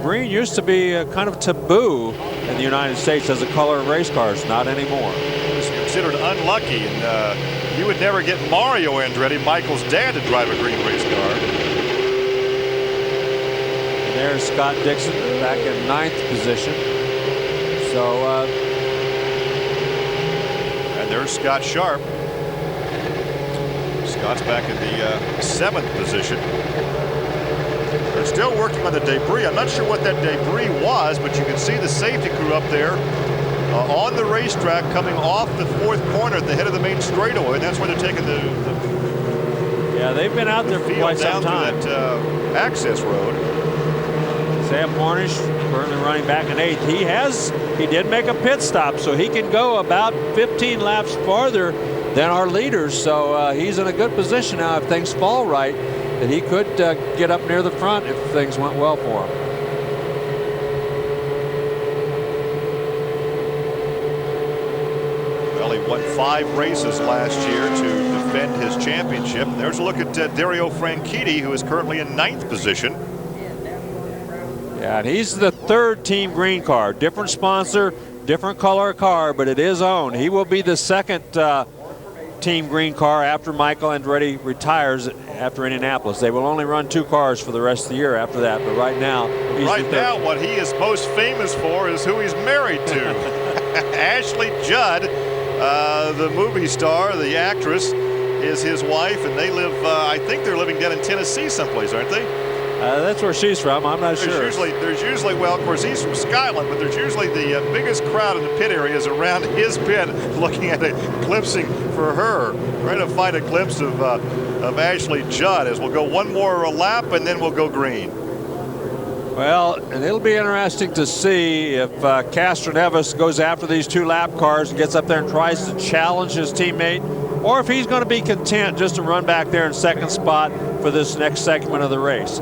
Green used to be kind of taboo in the United States as a color of race cars, not anymore. It was considered unlucky, and you would never get Mario Andretti, Michael's dad, to drive a green race car. And there's Scott Dixon back in 9th position. So, and there's Scott Sharp. Scott's back in the 7th position. They're still working on the debris. I'm not sure what that debris was, but you can see the safety crew up there on the racetrack coming off the 4th corner at the head of the main straightaway. And that's where they're taking the yeah, they've been out there for quite some time. That access road. Sam Hornish currently running back in 8th. He did make a pit stop, so he can go about 15 laps farther than our leaders. So he's in a good position now if things fall right, that he could get up near the front if things went well for him. Well, he won 5 races last year to defend his championship. And there's a look at Dario Franchitti, who is currently in 9th position. Yeah, and he's the 3rd Team Green car. Different sponsor, different color car, but it is owned. He will be the second team green car after Michael Andretti retires after Indianapolis. They will only run 2 cars for the rest of the year after that, but right now what he is most famous for is who he's married to. Ashley Judd, the movie star, the actress, is his wife, and they live, I think they're living down in Tennessee someplace, aren't they? That's where she's from. I'm not sure. There's usually, well, of course, he's from Scotland, but there's usually the biggest crowd in the pit area is around his pit looking at a glimpsing for her, trying to find a glimpse of Ashley Judd, as we'll go one more lap and then we'll go green. Well, and it'll be interesting to see if Castroneves goes after these 2 lap cars and gets up there and tries to challenge his teammate, or if he's going to be content just to run back there in second spot for this next segment of the race.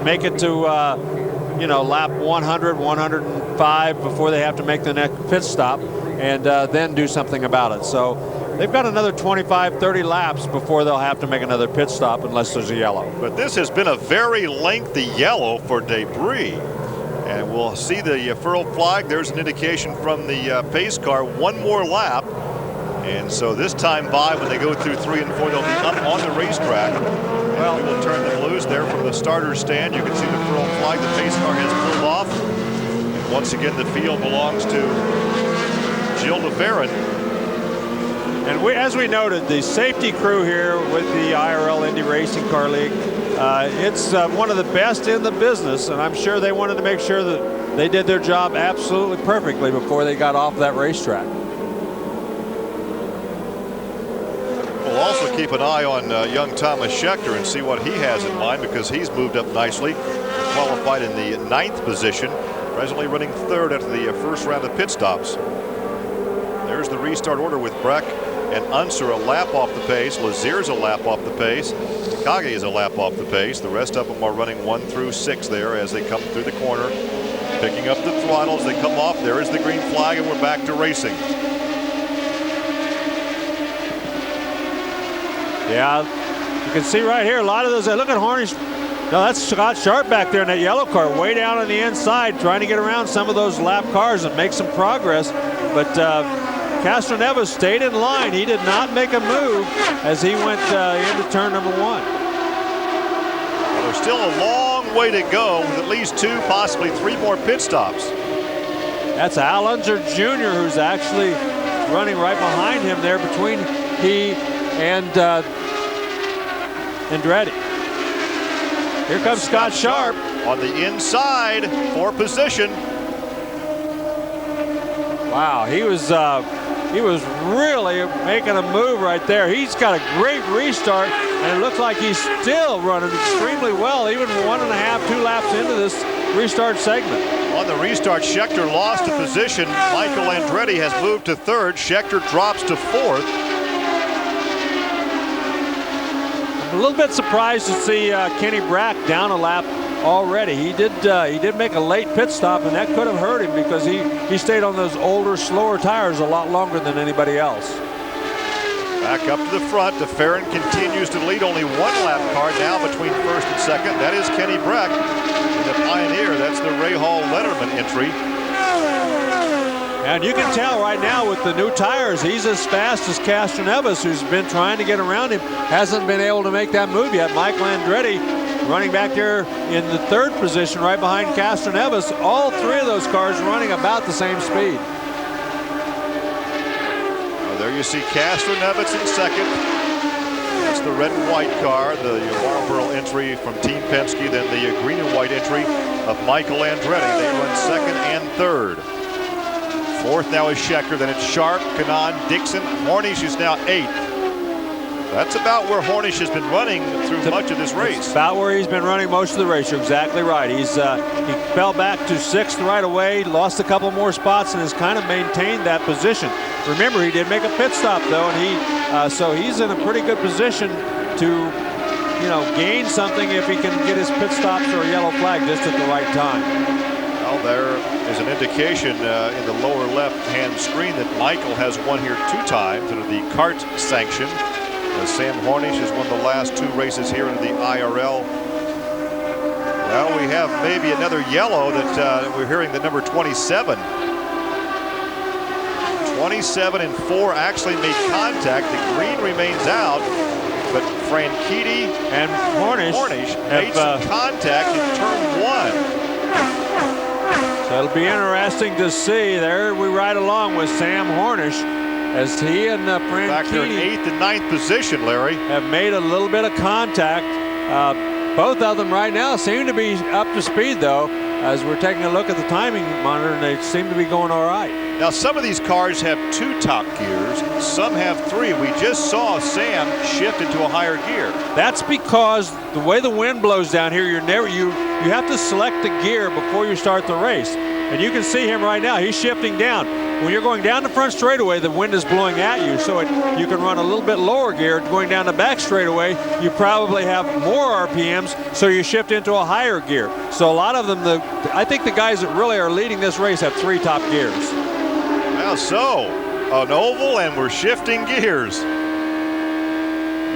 Make it to, lap 100, 105 before they have to make the next pit stop, and then do something about it. So they've got another 25, 30 laps before they'll have to make another pit stop unless there's a yellow. But this has been a very lengthy yellow for debris. And we'll see the furled flag. There's an indication from the pace car. One more lap. And so this time by, when they go through 3 and 4, they'll be up on the racetrack. Well, we will turn them loose there from the starter stand. You can see the furled flag. The pace car has pulled off. And once again, the field belongs to Jill DeFerrin. And as we noted, the safety crew here with the IRL Indy Racing Car League, it's one of the best in the business, and I'm sure they wanted to make sure that they did their job absolutely perfectly before they got off that racetrack. We'll also keep an eye on young Thomas Schechter and see what he has in mind, because he's moved up nicely. Qualified in the 9th position, presently running 3rd after the first round of pit stops. There's the restart order with Breck and Unser a lap off the pace. Lazier's a lap off the pace. Takagi is a lap off the pace. The rest of them are running 1 through 6 there as they come through the corner, picking up the throttles. They come off. There is the green flag, and we're back to racing. Yeah, you can see right here a lot of those. Look at Hornish. No, that's Scott Sharp back there in that yellow car, way down on the inside, trying to get around some of those lap cars and make some progress. But Castroneves stayed in line. He did not make a move as he went into turn number 1. Well, there's still a long way to go with at least 2, possibly 3 more pit stops. That's Al Unser Jr., who's actually running right behind him there between he and Andretti. Here comes Scott Sharp on the inside for position. Wow, he was really making a move right there. He's got a great restart, and it looks like he's still running extremely well, even 1.5, 2 laps into this restart segment. On the restart, Schechter lost a position. Michael Andretti has moved to 3rd. Schechter drops to 4th. I'm a little bit surprised to see Kenny Brack down a lap already. He did make a late pit stop, and that could have hurt him because he stayed on those older, slower tires a lot longer than anybody else. Back up to the front. DeFerrin continues to lead. Only 1 lap car now between 1st and 2nd. That is Kenny Brack in the Pioneer. That's the Ray Hall Letterman entry. And you can tell right now with the new tires, he's as fast as Castroneves, who's been trying to get around him, hasn't been able to make that move yet. Michael Andretti running back there in the 3rd position right behind Castroneves. All 3 of those cars running about the same speed. Well, there you see Castroneves in 2nd. That's the red and white car, the Marlboro entry from Team Penske, then the green and white entry of Michael Andretti. They run 2nd and 3rd. 4th now is Schechter, then it's Sharp, Kanaan, Dixon. Hornish is now 8th. That's about where Hornish has been running through much of this race. About where he's been running most of the race. You're exactly right. He fell back to 6th right away, lost a couple more spots, and has kind of maintained that position. Remember, he did make a pit stop though, and so he's in a pretty good position to, gain something if he can get his pit stops or a yellow flag just at the right time. Well, there is an indication in the lower left-hand screen that Michael has won here 2 times under the kart sanction. Sam Hornish has won the last 2 races here in the IRL. Well, we have maybe another yellow that we're hearing the number 27. 27 and 4 actually made contact. The green remains out, but Franchitti and Hornish made some contact in turn 1. So it'll be interesting to see. There we ride along with Sam Hornish as he and back there in Franchitti 8th and 9th position, Larry. have made a little bit of contact. Both of them right now seem to be up to speed, though, as we're taking a look at the timing monitor, and they seem to be going all right. Now, some of these cars have 2 top gears, some have 3. We just saw Sam shift into a higher gear. That's because the way the wind blows down here, you have to select the gear before you start the race. And you can see him right now. He's shifting down. When you're going down the front straightaway, the wind is blowing at you, so you can run a little bit lower gear. Going down the back straightaway, you probably have more RPMs, so you shift into a higher gear. So a lot of them, I think the guys that really are leading this race have 3 top gears. Now, so an oval, and we're shifting gears.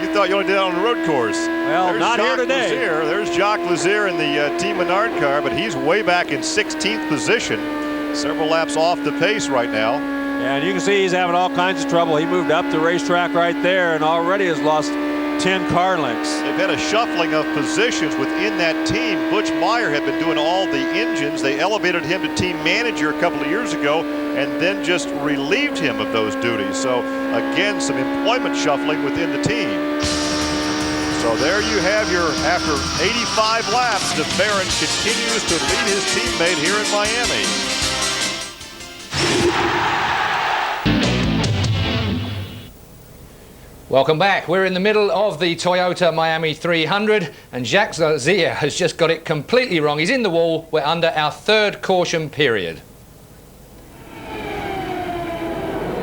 You thought you only did that on the road course. Well, there's not Jacques here today. Lazier. There's Jacques Lazier in the Team Menard car, but he's way back in 16th position. Several laps off the pace right now. Yeah, and you can see he's having all kinds of trouble. He moved up the racetrack right there and already has lost 10 car lengths. They've had a shuffling of positions within that team. Butch Meyer had been doing all the engines. They elevated him to team manager a couple of years ago and then just relieved him of those duties. So again, some employment shuffling within the team. So there you have your, after 85 laps, DeFerrin continues to lead his teammate here in Miami. Welcome back. We're in the middle of the Toyota Miami 300 and Jacques Lazier has just got it completely wrong. He's in the wall. We're under our 3rd caution period.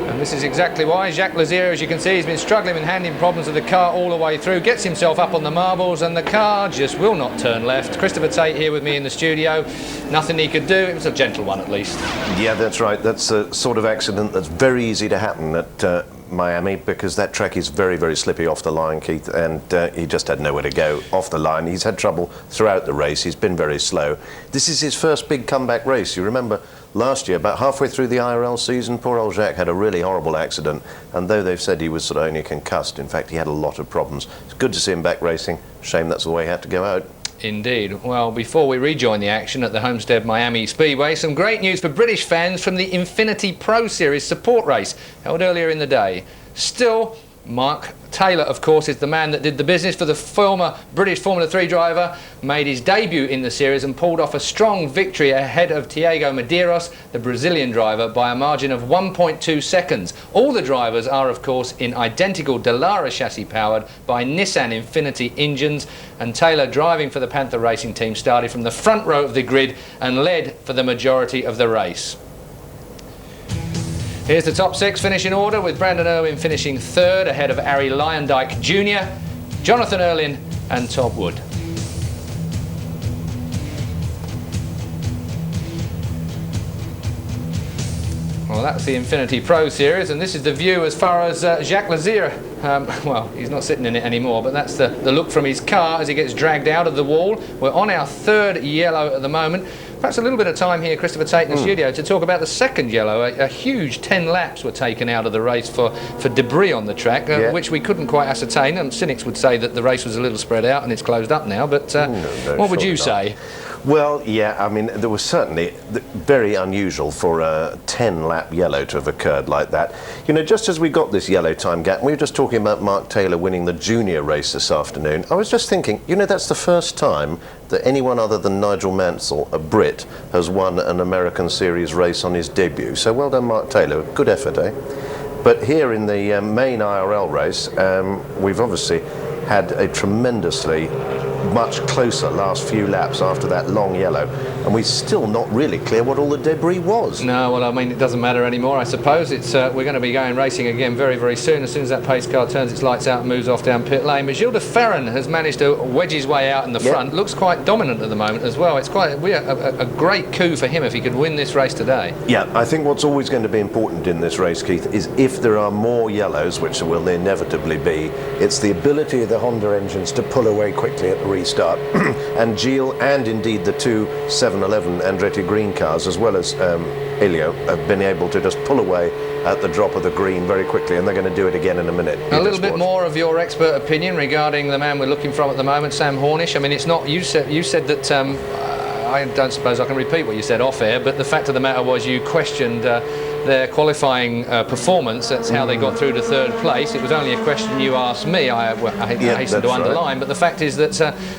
And this is exactly why. Jacques Lazier, as you can see, has been struggling with handling problems with the car all the way through, gets himself up on the marbles and the car just will not turn left. Christopher Tate here with me in the studio. Nothing he could do. It was a gentle one at least. Yeah, that's right. That's a sort of accident that's very easy to happen at Miami, because that track is very, very slippy off the line, Keith, and he just had nowhere to go off the line. He's had trouble throughout the race. He's been very slow. This is his first big comeback race. You remember last year, about halfway through the IRL season, poor old Jacques had a really horrible accident, and though they've said he was sort of only concussed, in fact he had a lot of problems. It's good to see him back racing. Shame that's the way he had to go out. Indeed. Well, before we rejoin the action at the Homestead Miami Speedway, some great news for British fans from the Infinity Pro Series support race held earlier in the day. Still, Mark Taylor, of course, is the man that did the business for the former British Formula 3 driver, made his debut in the series and pulled off a strong victory ahead of Tiago Medeiros, the Brazilian driver, by a margin of 1.2 seconds. All the drivers are, of course, in identical Dallara chassis powered by Nissan Infinity engines, and Taylor, driving for the Panther Racing team, started from the front row of the grid and led for the majority of the race. Here's the top 6 finishing order, with Brandon Irwin finishing 3rd ahead of Ari Lyondike Jr., Jonathan Erlin and Todd Wood. Well, that's the Infinity Pro Series, and this is the view as far as Jacques Lazier. Well, he's not sitting in it anymore, but that's the look from his car as he gets dragged out of the wall. We're on our 3rd yellow at the moment. Perhaps a little bit of time here, Christopher Tate, in the studio to talk about the 2nd yellow. A huge 10 laps were taken out of the race for debris on the track, which we couldn't quite ascertain. And cynics would say that the race was a little spread out and it's closed up now, but what would you say? Well, yeah, I mean, there was certainly very unusual for a 10-lap yellow to have occurred like that. You know, just as we got this yellow time gap, we were just talking about Mark Taylor winning the junior race this afternoon. I was just thinking, you know, that's the first time that anyone other than Nigel Mansell, a Brit, has won an American Series race on his debut. So well done, Mark Taylor. Good effort, eh? But here in the main IRL race, we've obviously had a tremendously much closer last few laps after that long yellow, and we're still not really clear what all the debris was. No, well, I mean, it doesn't matter anymore, I suppose. It's we're going to be going racing again very, very soon, as that pace car turns its lights out and moves off down pit lane. But Gilles de Ferran has managed to wedge his way out in the front. Looks quite dominant at the moment as well. It's quite a great coup for him if he could win this race today. Yeah, I think what's always going to be important in this race, Keith, is if there are more yellows, which there will inevitably be, it's the ability of the Honda engines to pull away quickly at the restart. And Gilles and indeed the two 711 Andretti Green cars, as well as Elio, have been able to just pull away at the drop of the green very quickly, and they're going to do it again in a minute. A little bit more of your expert opinion regarding the man we're looking from at the moment, Sam Hornish. I mean, it's not, you said that, I don't suppose I can repeat what you said off air, but the fact of the matter was you questioned their qualifying performance. That's how they got through to third place. It was only a question you asked me. I hasten to underline, but the fact is that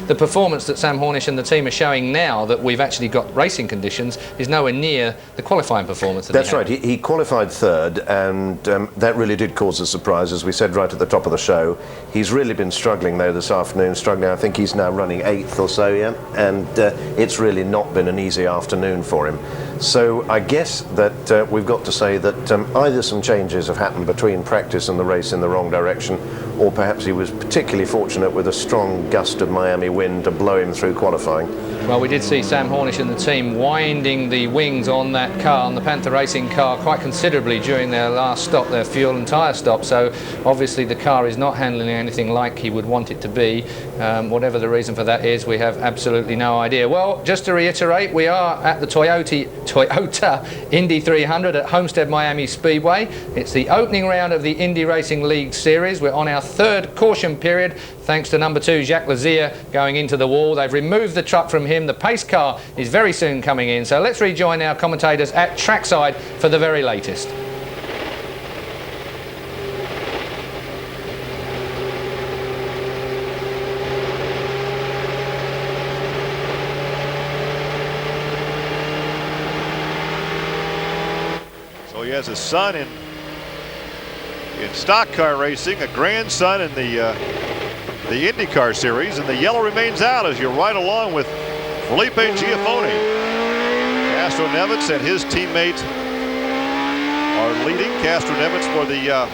the performance that Sam Hornish and the team are showing now that we've actually got racing conditions is nowhere near the qualifying performance that That's right. He qualified third, and that really did cause a surprise, as we said right at the top of the show. He's really been struggling though this afternoon, I think he's now running 8th or so, yeah, and it's really not been an easy afternoon for him. So I guess that we've got to say that either some changes have happened between practice and the race in the wrong direction, or perhaps he was particularly fortunate with a strong gust of Miami wind to blow him through qualifying. Well, we did see Sam Hornish and the team winding the wings on that car, on the Panther Racing car, quite considerably during their last stop, their fuel and tyre stop. So obviously the car is not handling anything like he would want it to be. Whatever the reason for that is, we have absolutely no idea. Well, just to reiterate, we are at the Toyota Indy 300 at Homestead Miami Speedway. It's the opening round of the Indy Racing League Series. We're on our third caution period, thanks to number 2 Jacques Lazier going into the wall. They've removed the truck from him. The pace car is very soon coming in. So let's rejoin our commentators at trackside for the very latest. So he has a son in stock car racing, a grandson in the IndyCar series, and the yellow remains out as you ride along with Felipe Giafone. Castroneves and his teammate are leading. Castroneves, for the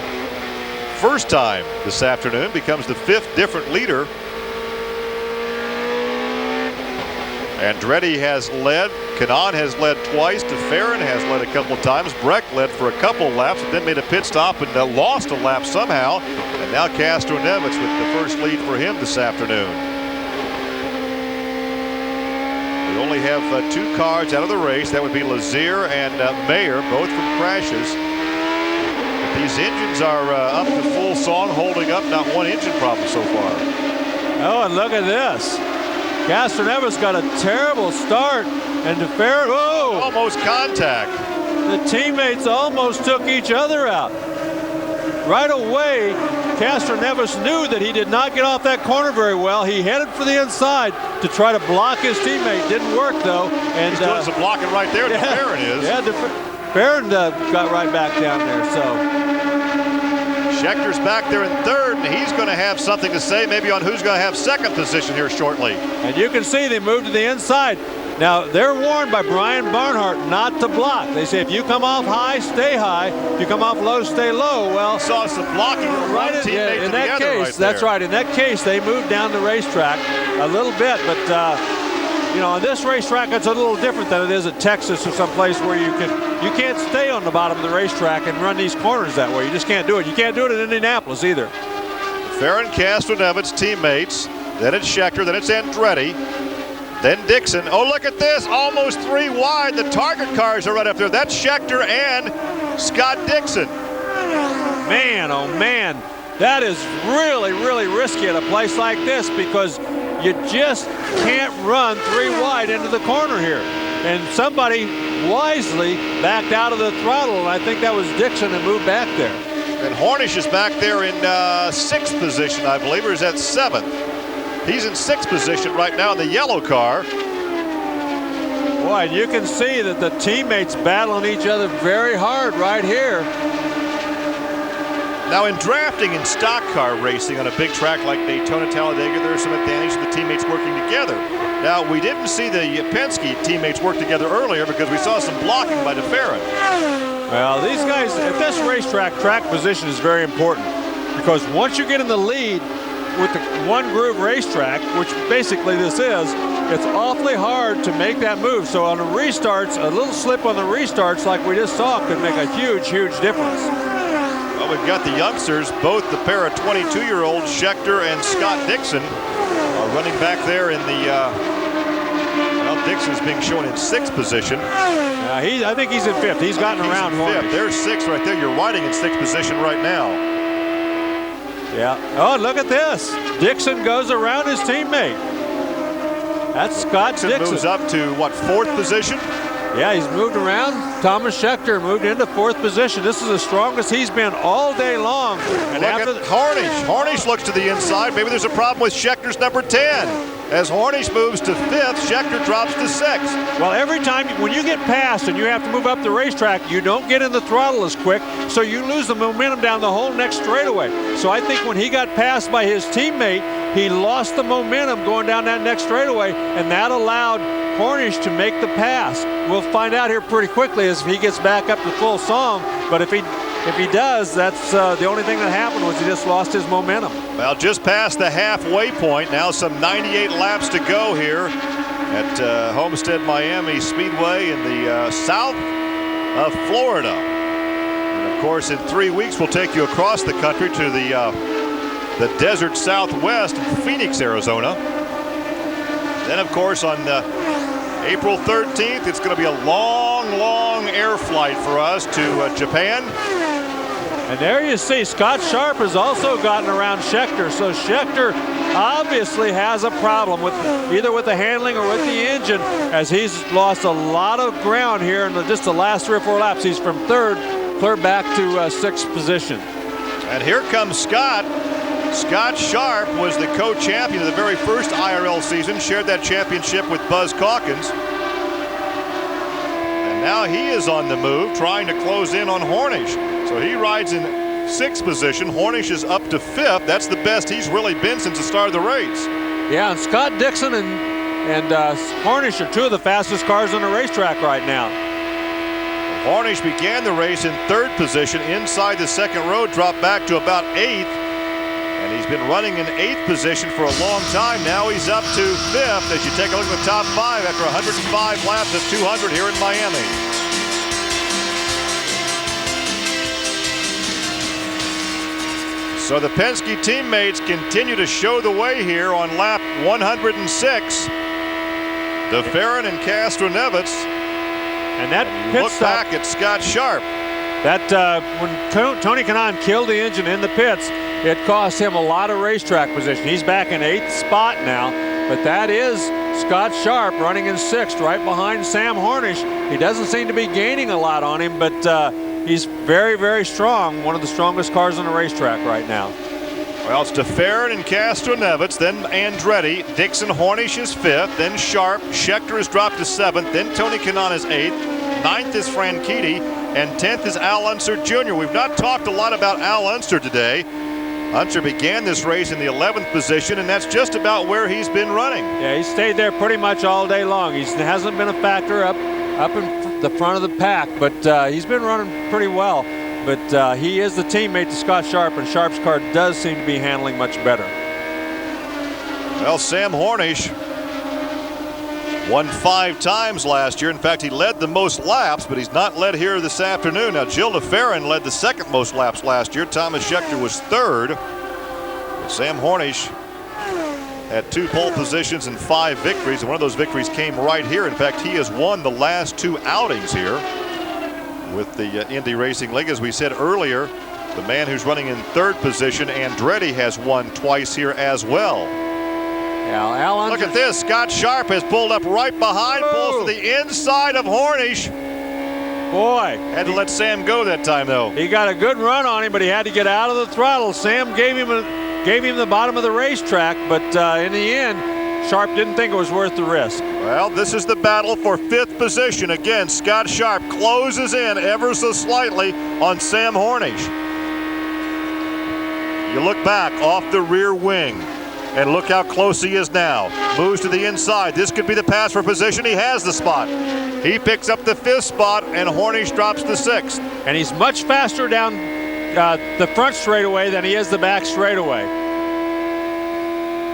first time this afternoon, becomes the 5th different leader. Andretti has led. Kanaan has led twice. DeFerrin has led a couple of times. Breck led for a couple of laps, but then made a pit stop and lost a lap somehow. And now Castroneves with the first lead for him this afternoon. We only have 2 cars out of the race. That would be Lazier and Mayer, both from crashes. But these engines are up to full song, holding up. Not one engine problem so far. Oh, and look at this. Castroneves got a terrible start, and DeFerrin, oh! Almost contact. The teammates almost took each other out. Right away, Castroneves knew that he did not get off that corner very well. He headed for the inside to try to block his teammate. Didn't work though. And he's doing some blocking right there. Yeah, DeFerrin is. Yeah, DeFerrin got right back down there. So Schechter's back there in 3rd, and he's going to have something to say maybe on who's going to have 2nd position here shortly. And you can see they moved to the inside. Now, they're warned by Brian Barnhart not to block. They say if you come off high, stay high. If you come off low, stay low. Well, saw some blocking right in that case. That's right. In that case, they moved down the racetrack a little bit, but you know, on this racetrack, it's a little different than it is at Texas or someplace where you can't stay on the bottom of the racetrack and run these corners that way. You just can't do it. You can't do it in Indianapolis either. Ferrin, Castroneves teammates. Then it's Schechter. Then it's Andretti. Then Dixon. Oh, look at this. Almost 3 wide. The target cars are right up there. That's Schechter and Scott Dixon. Man, oh man. That is really, really risky at a place like this because you just can't run 3 wide into the corner here. And somebody wisely backed out of the throttle, and I think that was Dixon that moved back there. And Hornish is back there in 6th position, I believe, or is that 7th? He's in 6th position right now in the yellow car. Boy, and you can see that the teammates battling each other very hard right here. Now, in drafting in stock car racing on a big track like Daytona, Talladega, there's some advantage to the teammates working together. Now, we didn't see the Penske teammates work together earlier because we saw some blocking by DeFerrin. Well, these guys, at this racetrack, track position is very important because once you get in the lead with the one groove racetrack, which basically this is, it's awfully hard to make that move. So on the restarts, a little slip on the restarts like we just saw could make a huge, huge difference. Well, we've got the youngsters, both the pair of 22-year-olds, Schechter and Scott Dixon. Running back there in the, well, Dixon's being shown in 6th position. I think he's in 5th. He's gotten around Hornish. There's 6 right there. You're riding in 6th position right now. Yeah. Oh, look at this. Dixon goes around his teammate. That's Scott Dixon. Moves up to, what, 4th position? Yeah, he's moved around. Thomas Schechter moved into 4th position. This is the strongest he's been all day long. And look at Hornish. Hornish looks to the inside. Maybe there's a problem with Schechter's number 10. As Hornish moves to 5th, Schechter drops to 6th. Well, every time when you get passed and you have to move up the racetrack, you don't get in the throttle as quick, so you lose the momentum down the whole next straightaway. So I think when he got passed by his teammate, he lost the momentum going down that next straightaway, and that allowed Hornish to make the pass. We'll find out here pretty quickly as he gets back up to full song, but if he does, that's the only thing that happened was he just lost his momentum. Well, just past the halfway point. Now some 98 laps to go here at Homestead Miami Speedway in the south of Florida. And of course, in 3 weeks, we'll take you across the country to the desert Southwest in Phoenix, Arizona. Then, of course, on April 13th, it's going to be a long air flight for us to Japan. And there you see Scott Sharp has also gotten around Schechter. So Schechter obviously has a problem with either with the handling or with the engine, as he's lost a lot of ground here in just the last 3 or 4 laps. He's from 3rd, clear back to 6th position. And here comes Scott. Scott Sharp was the co-champion of the very first IRL season, shared that championship with Buzz Calkins. And now he is on the move, trying to close in on Hornish. So he rides in 6th position. Hornish is up to 5th. That's the best he's really been since the start of the race. Yeah, and Scott Dixon and Hornish are 2 of the fastest cars on the racetrack right now. Hornish began the race in 3rd position inside the 2nd row, dropped back to about 8th. And he's been running in 8th position for a long time. Now he's up to 5th as you take a look at the top 5 after 105 laps of 200 here in Miami. So the Penske teammates continue to show the way here on lap 106. DeFerrin and Castro-Neves. And that look back at Scott Sharp. That when Tony Kanaan killed the engine in the pits, it cost him a lot of racetrack position. He's back in 8th spot now, but that is Scott Sharp running in 6th, right behind Sam Hornish. He doesn't seem to be gaining a lot on him, but he's very strong. One of the strongest cars on the racetrack right now. Well, it's DeFerrin and Castro-Neves, then Andretti. Dixon, Hornish is 5th, then Sharp. Schechter has dropped to 7th, then Tony Kanaan is 8th. 9th is Franchitti, and 10th is Al Unser Jr. We've not talked a lot about Al Unser today. Unser began this race in the 11th position, and that's just about where he's been running. Yeah, he stayed there pretty much all day long. He hasn't been a factor up in the front of the pack, but he's been running pretty well. But he is the teammate to Scott Sharp, and Sharp's car does seem to be handling much better. Well, Sam Hornish won 5 times last year. In fact, he led the most laps, but he's not led here this afternoon. Now, Gil DeFerrin led the 2nd most laps last year. Thomas Schechter was 3rd. But Sam Hornish had 2 pole positions and 5 victories, and one of those victories came right here. In fact, he has won the last 2 outings here with the Indy Racing League. As we said earlier, the man who's running in 3rd position, Andretti, has won twice here as well. Yeah, look at this. Scott Sharp has pulled up right behind, pulls to the inside of Hornish. Boy. Had to let Sam go that time, though. He got a good run on him, but he had to get out of the throttle. Sam gave him the bottom of the racetrack, but in the end, Sharp didn't think it was worth the risk. Well, this is the battle for 5th position. Again, Scott Sharp closes in ever so slightly on Sam Hornish. You look back off the rear wing, and look how close he is now. Moves to the inside. This could be the pass for position. He has the spot. He picks up the 5th spot, and Hornish drops to 6th. And he's much faster down the front straightaway than he is the back straightaway.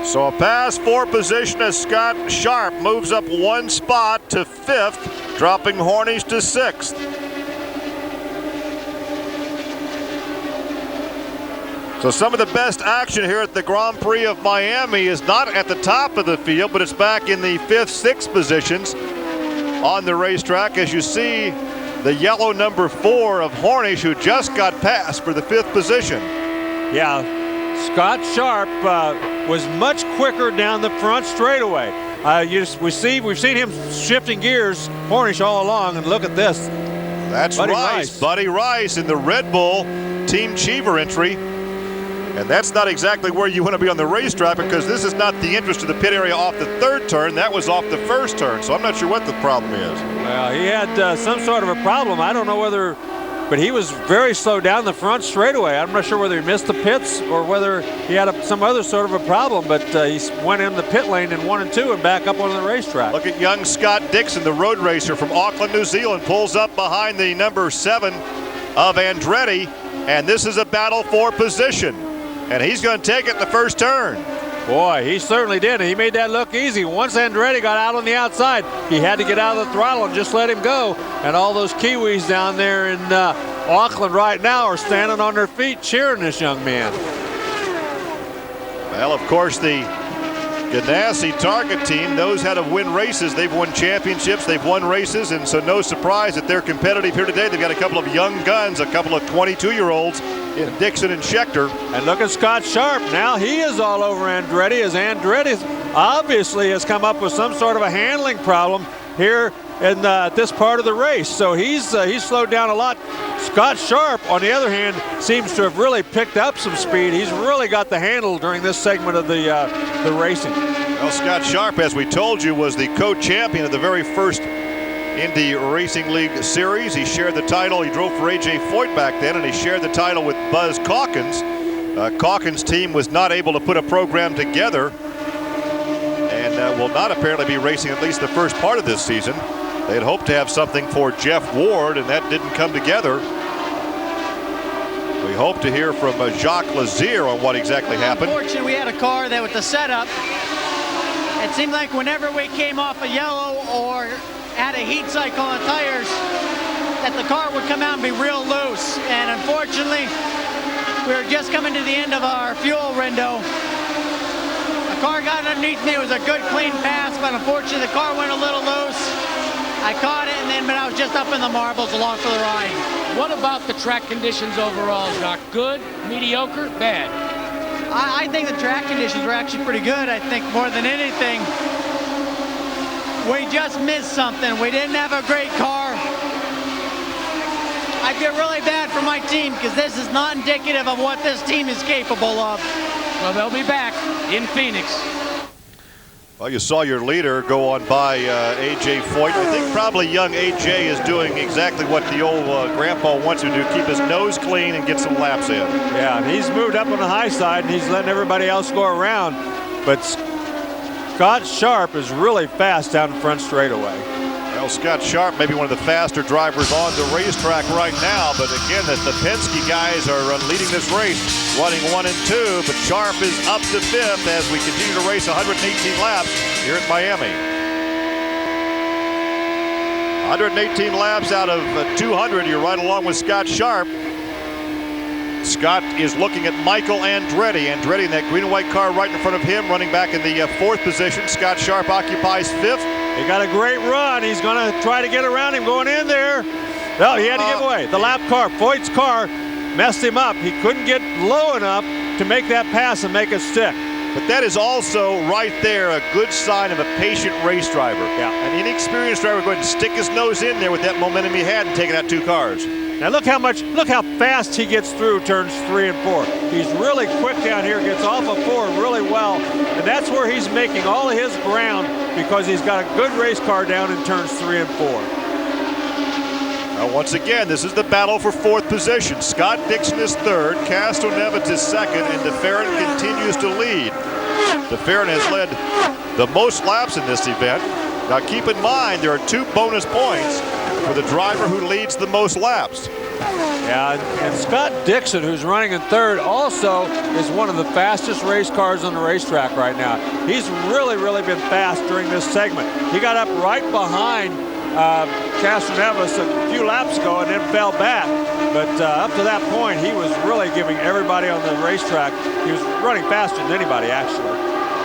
So a pass for position as Scott Sharp moves up 1 spot to 5th, dropping Hornish to 6th. So some of the best action here at the Grand Prix of Miami is not at the top of the field, but it's back in the 5th, 6th positions on the racetrack. As you see, the yellow number 4 of Hornish, who just got passed for the 5th position. Yeah, Scott Sharp was much quicker down the front straightaway. We've seen him shifting gears, Hornish, all along, and look at this. That's Rice. Buddy Rice in the Red Bull Team Cheever entry. And that's not exactly where you want to be on the racetrack, because this is not the entrance to the pit area off the 3rd turn. That was off the 1st turn, so I'm not sure what the problem is. Well, he had some sort of a problem. I don't know whether, but he was very slow down the front straightaway. I'm not sure whether he missed the pits or whether he had some other sort of a problem, but he went in the pit lane in 1 and 2 and back up onto the racetrack. Look at young Scott Dixon, the road racer from Auckland, New Zealand, pulls up behind the number 7 of Andretti, and this is a battle for position. And he's going to take it the 1st turn. Boy, he certainly did. He made that look easy. Once Andretti got out on the outside, he had to get out of the throttle and just let him go. And all those Kiwis down there in Auckland right now are standing on their feet cheering this young man. Well, of course, the Ganassi Target team knows how to win races. They've won championships, they've won races, and so no surprise that they're competitive here today. They've got a couple of young guns, a couple of 22-year-olds in Dixon and Schechter. And look at Scott Sharp. Now he is all over Andretti, as Andretti obviously has come up with some sort of a handling problem here in this part of the race. So he's slowed down a lot. Scott Sharp, on the other hand, seems to have really picked up some speed. He's really got the handle during this segment of the racing. Well, Scott Sharp, as we told you, was the co-champion of the very first Indy Racing League Series. He shared the title. He drove for A.J. Foyt back then, and he shared the title with Buzz Calkins. Calkins' team was not able to put a program together and will not apparently be racing at least the first part of this season. They had hoped to have something for Jeff Ward, and that didn't come together. We hope to hear from Jacques Lazier on what exactly happened. Unfortunately, we had a car that with the setup, it seemed like whenever we came off a yellow or had a heat cycle on tires, that the car would come out and be real loose. And unfortunately, we were just coming to the end of our fuel window. The car got underneath me. It was a good, clean pass, but unfortunately, the car went a little loose. I caught it, but I was just up in the marbles along for the ride. What about the track conditions overall, Jacques? Good, mediocre, bad? I think the track conditions were actually pretty good. I think more than anything, we just missed something. We didn't have a great car. I feel really bad for my team because this is not indicative of what this team is capable of. Well, they'll be back in Phoenix. Well, you saw your leader go on by A.J. Foyt. I think probably young A.J. is doing exactly what the old grandpa wants him to do, keep his nose clean and get some laps in. Yeah, he's moved up on the high side, and he's letting everybody else go around. But Scott Sharp is really fast down the front straightaway. Well, Scott Sharp may be one of the faster drivers on the racetrack right now, but again, the Penske guys are leading this race, running 1 and 2, but Sharp is up to 5th as we continue to race 118 laps here at Miami. 118 laps out of 200, you're right along with Scott Sharp. Scott is looking at Michael Andretti. Andretti in that green and white car right in front of him, running back in the 4th position. Scott Sharp occupies 5th. He got a great run. He's going to try to get around him going in there. No, he had to give away. The lap car, Foyt's car, messed him up. He couldn't get low enough to make that pass and make it stick. But that is also right there a good sign of a patient race driver. Yeah. An inexperienced driver going to stick his nose in there with that momentum he had and taking out 2 cars. Now look how fast he gets through turns 3 and 4. He's really quick down here, gets off of 4 really well, and that's where he's making all of his ground because he's got a good race car down in turns 3 and 4. Now once again, this is the battle for 4th position. Scott Dixon is 3rd, Castroneves is 2nd, and DeFerrin continues to lead. DeFerrin has led the most laps in this event. Now keep in mind, there are 2 bonus points for the driver who leads the most laps. Yeah, and Scott Dixon, who's running in 3rd, also is one of the fastest race cars on the racetrack right now. He's really been fast during this segment. He got up right behind Castroneves a few laps ago and then fell back. But up to that point, he was really giving everybody on the racetrack. He was running faster than anybody, actually.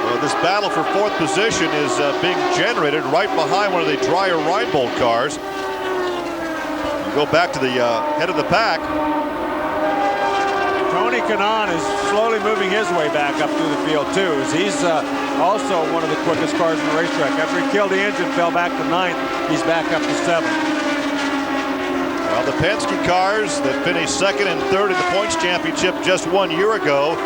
Well, this battle for fourth position is being generated right behind one of the Dreyer Reinbold cars. You go back to the head of the pack. Tony Kanaan is slowly moving his way back up through the field, too, as he's also one of the quickest cars in the racetrack. After he killed the engine, fell back to 9th, he's back up to 7th. Well, the Penske cars that finished 2nd and 3rd in the points championship just 1 year ago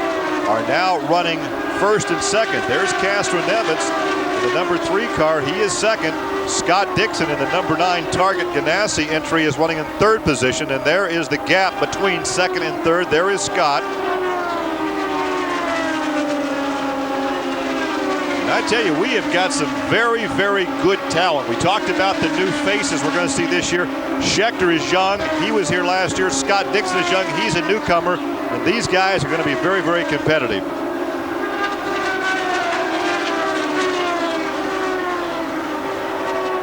are now running 1st and 2nd. There's Castroneves in the number 3 car. He is 2nd. Scott Dixon in the number 9 Target Ganassi entry is running in 3rd position, and there is the gap between 2nd and 3rd. There is Scott. And I tell you, we have got some very, very good talent. We talked about the new faces we're going to see this year. Schechter is young. He was here last year. Scott Dixon is young. He's a newcomer. And these guys are going to be very, very competitive.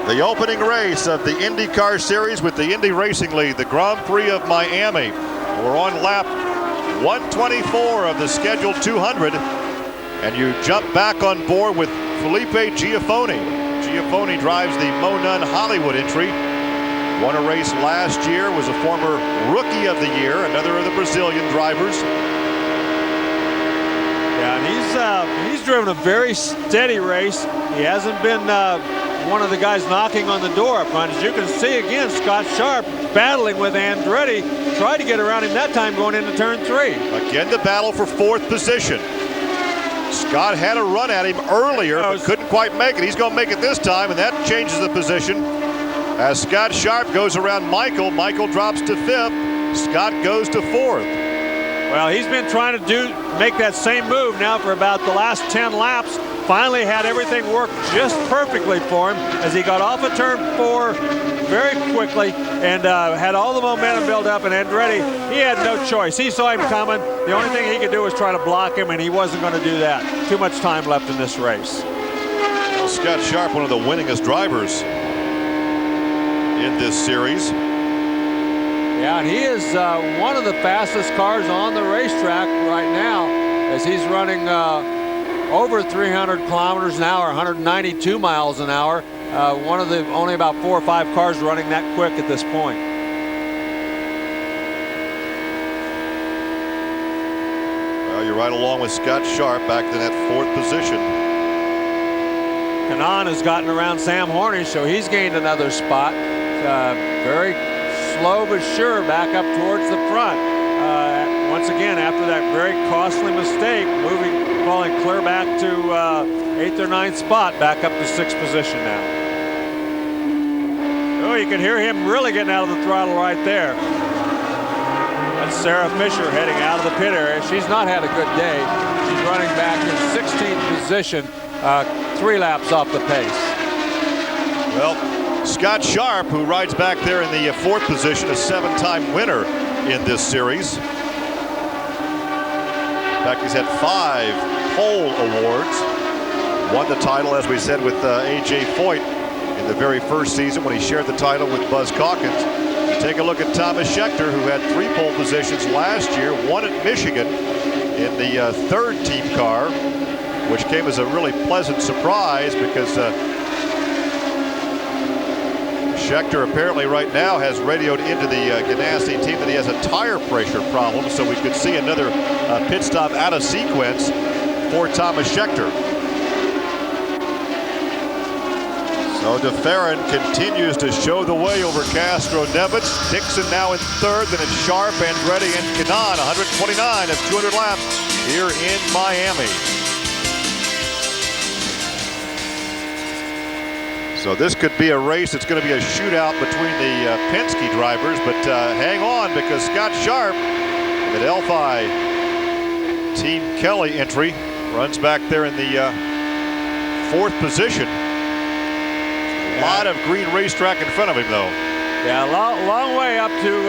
The opening race of the IndyCar Series with the Indy Racing League, the Grand Prix of Miami. We're on lap 124 of the scheduled 200, and you jump back on board with Felipe Giafone. Giafone drives the Mo Nunn Hollywood entry. Won a race last year, was a former Rookie of the Year, another of the Brazilian drivers. Yeah, and he's driven a very steady race. He hasn't been one of the guys knocking on the door up front. As you can see again, Scott Sharp battling with Andretti, tried to get around him that time going into turn 3. Again, the battle for 4th position. Scott had a run at him earlier, but couldn't quite make it. He's going to make it this time, and that changes the position. As Scott Sharp goes around Michael, Michael drops to 5th. Scott goes to 4th. Well, he's been trying to make that same move now for about the last 10 laps. Finally had everything work just perfectly for him as he got off of turn 4 very quickly and had all the momentum build up. And Andretti, he had no choice. He saw him coming. The only thing he could do was try to block him, and he wasn't going to do that. Too much time left in this race. Well, Scott Sharp, one of the winningest drivers in this series. Yeah, and he is one of the fastest cars on the racetrack right now as he's running over 300 kilometers an hour, 192 miles an hour. One of the only about 4 or 5 cars running that quick at this point. Well, you're right along with Scott Sharp back in that 4th position. Kanaan has gotten around Sam Hornish, so he's gained another spot. Very slow but sure back up towards the front. Once again, after that very costly mistake, falling clear back to 8th or 9th spot, back up to 6th position now. Oh, you can hear him really getting out of the throttle right there. That's Sarah Fisher heading out of the pit area. She's not had a good day. She's running back in 16th position, 3 laps off the pace. Well, Scott Sharp, who rides back there in the 4th position, a 7-time winner in this series. In fact, he's had 5 pole awards. Won the title, as we said, with A.J. Foyt in the very first season when he shared the title with Buzz Calkins. You take a look at Thomas Schechter, who had 3 pole positions last year, 1 at Michigan in the 3rd team car, which came as a really pleasant surprise because Schechter apparently right now has radioed into the Ganassi team that he has a tire pressure problem, so we could see another pit stop out of sequence for Thomas Schechter. So DeFerrin continues to show the way over Castroneves. Dixon now in 3rd, then it's Sharp, Andretti, and Kanaan. 129 of 200 laps here in Miami. So this could be a race. It's going to be a shootout between the Penske drivers, but hang on because Scott Sharp, the Delphi Team Kelly entry, runs back there in the 4th position. A lot of green racetrack in front of him, though. Yeah, long way up to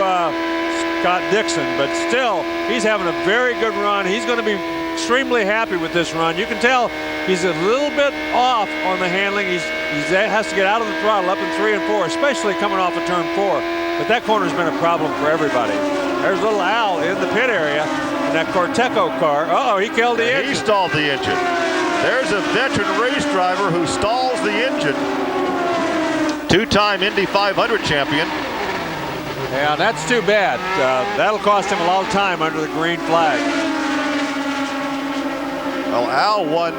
Scott Dixon, but still, he's having a very good run. He's going to be extremely happy with this run. You can tell he's a little bit off on the handling. He's He has to get out of the throttle up in 3 and 4, especially coming off of turn 4. But that corner's been a problem for everybody. There's little Al in the pit area in that Corteco car. Uh-oh, he killed the engine. He stalled the engine. There's a veteran race driver who stalls the engine. Two-time Indy 500 champion. Yeah, that's too bad. That'll cost him a lot of time under the green flag. Well, Al won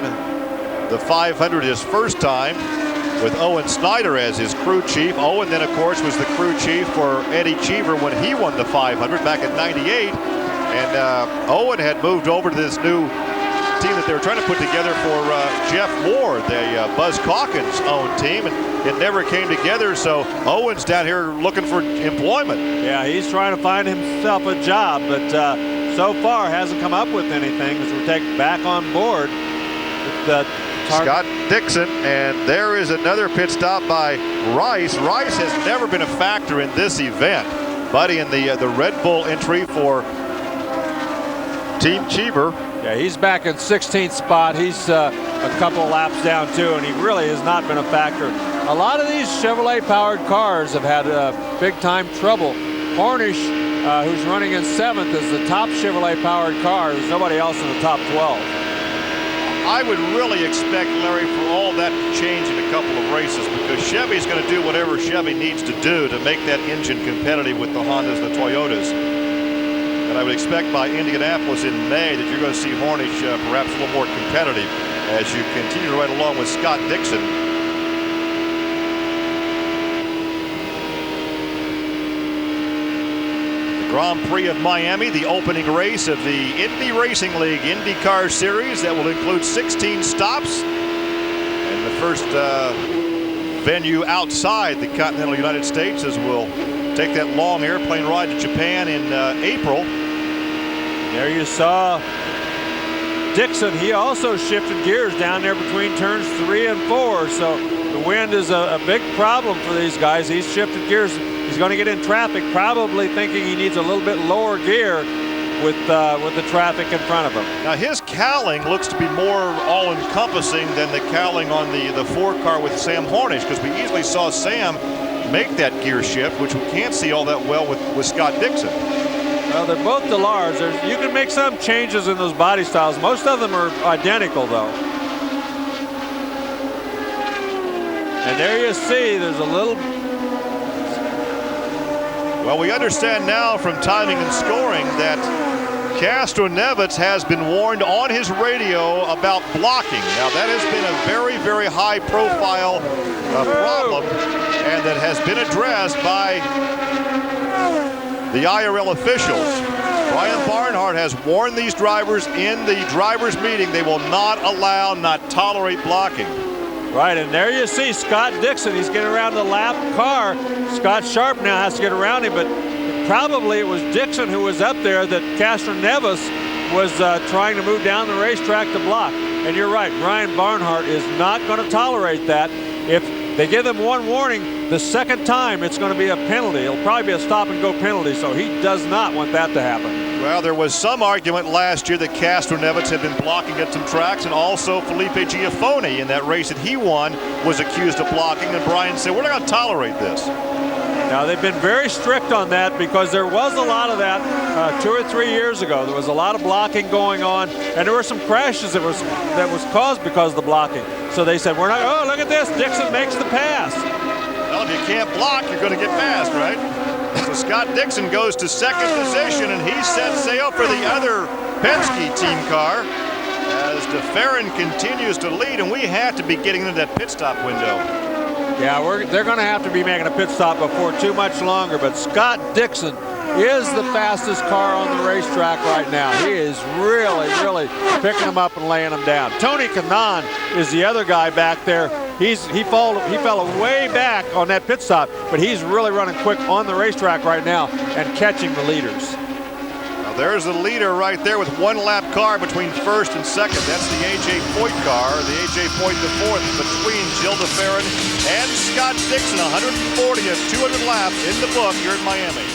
the 500 his first time with Owen Snyder as his crew chief. Owen then, of course, was the crew chief for Eddie Cheever when he won the 500 back in '98. And Owen had moved over to this new team that they were trying to put together for Jeff Ward, the Buzz Calkins owned team, and it never came together. So Owen's down here looking for employment. Yeah, he's trying to find himself a job, but so far hasn't come up with anything as we're taken back on board with Scott Dixon, and there is another pit stop by Rice. Rice has never been a factor in this event. Buddy in the Red Bull entry for Team Cheever. Yeah, he's back in 16th spot. He's a couple laps down too, and he really has not been a factor. A lot of these Chevrolet-powered cars have had big-time trouble. Hornish, who's running in 7th, is the top Chevrolet-powered car. There's nobody else in the top 12. I would really expect, Larry, for all that to change in a couple of races, because Chevy's going to do whatever Chevy needs to do to make that engine competitive with the Hondas and the Toyotas. And I would expect by Indianapolis in May that you're going to see Hornish perhaps a little more competitive as you continue to ride along with Scott Dixon. Grand Prix of Miami, the opening race of the Indy Racing League IndyCar Series that will include 16 stops, and the first venue outside the continental United States, as we'll take that long airplane ride to Japan in April. There you saw Dixon. He also shifted gears down there between turns 3 and 4, so the wind is a big problem for these guys. He's shifted gears. He's going to get in traffic, probably thinking he needs a little bit lower gear with the traffic in front of him. Now his cowling looks to be more all-encompassing than the cowling on the Ford car with Sam Hornish, because we easily saw Sam make that gear shift, which we can't see all that well with Scott Dixon. Well, they're both Delars. You can make some changes in those body styles. Most of them are identical, though. And there you see, there's a little... Well, we understand now from timing and scoring that Castroneves has been warned on his radio about blocking. Now, that has been a very, very high-profile problem, and that has been addressed by the IRL officials. Brian Barnhart has warned these drivers in the drivers' meeting they will not allow, not tolerate blocking. Right, and there you see Scott Dixon. He's getting around the lap car. Scott Sharp now has to get around him, but probably it was Dixon who was up there that Castroneves was trying to move down the racetrack to block. And you're right, Brian Barnhart is not going to tolerate that. If they give him one warning, the second time it's going to be a penalty. It'll probably be a stop-and-go penalty, so he does not want that to happen. Well, there was some argument last year that Castroneves had been blocking at some tracks, and also Felipe Giafone in that race that he won was accused of blocking, and Brian said, we're not going to tolerate this. Now, they've been very strict on that because there was a lot of that 2 or 3 years ago. There was a lot of blocking going on, and there were some crashes that was caused because of the blocking. So they said, we're not, oh, look at this, Dixon makes the pass. Well, if you can't block, you're going to get past, right? So Scott Dixon goes to second position, and he sets sail for the other Penske team car as DeFerrin continues to lead, and we have to be getting into that pit stop window. Yeah, they're going to have to be making a pit stop before too much longer, but Scott Dixon is the fastest car on the racetrack right now. He is really, really picking them up and laying them down. Tony Kanaan is the other guy back there. He fell way back on that pit stop, but he's really running quick on the racetrack right now and catching the leaders. Now there's the leader right there with one lap car between first and second. That's the A.J. Foyt car, the A.J. Foyt the fourth, between Jill DeFerrin and Scott Dixon. 140 of 200 laps in the book here in Miami.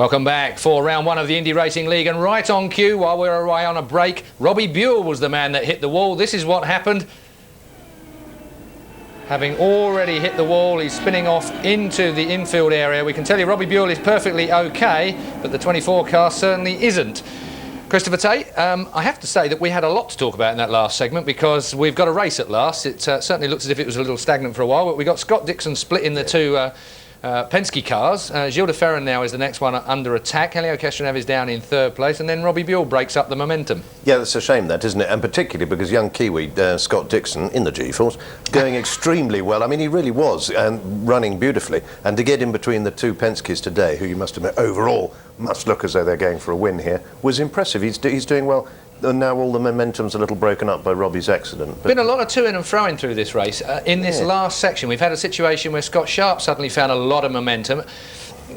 Welcome back for round one of the Indy Racing League, and right on cue while we were away on a break, Robbie Buell was the man that hit the wall. This is what happened. Having already hit the wall, he's spinning off into the infield area. We can tell you Robbie Buell is perfectly okay, but the 24 car certainly isn't. Christopher Tate, I have to say that we had a lot to talk about in that last segment because we've got a race at last. It certainly looks as if it was a little stagnant for a while, but we got Scott Dixon split in the two Penske cars. Gilles de Ferran now is the next one under attack. Helio Castroneves is down in third place, and then Robbie Buell breaks up the momentum. Yeah, that's a shame, that, isn't it? And particularly because young Kiwi Scott Dixon in the G-Force going extremely well. I mean, he really was running beautifully. And to get in between the two Penskes today, who you must admit overall must look as though they're going for a win here, was impressive. He's doing well. And now all the momentum's a little broken up by Robbie's accident. But been a lot of to-in and fro-in through this race. In this last section, we've had a situation where Scott Sharp suddenly found a lot of momentum.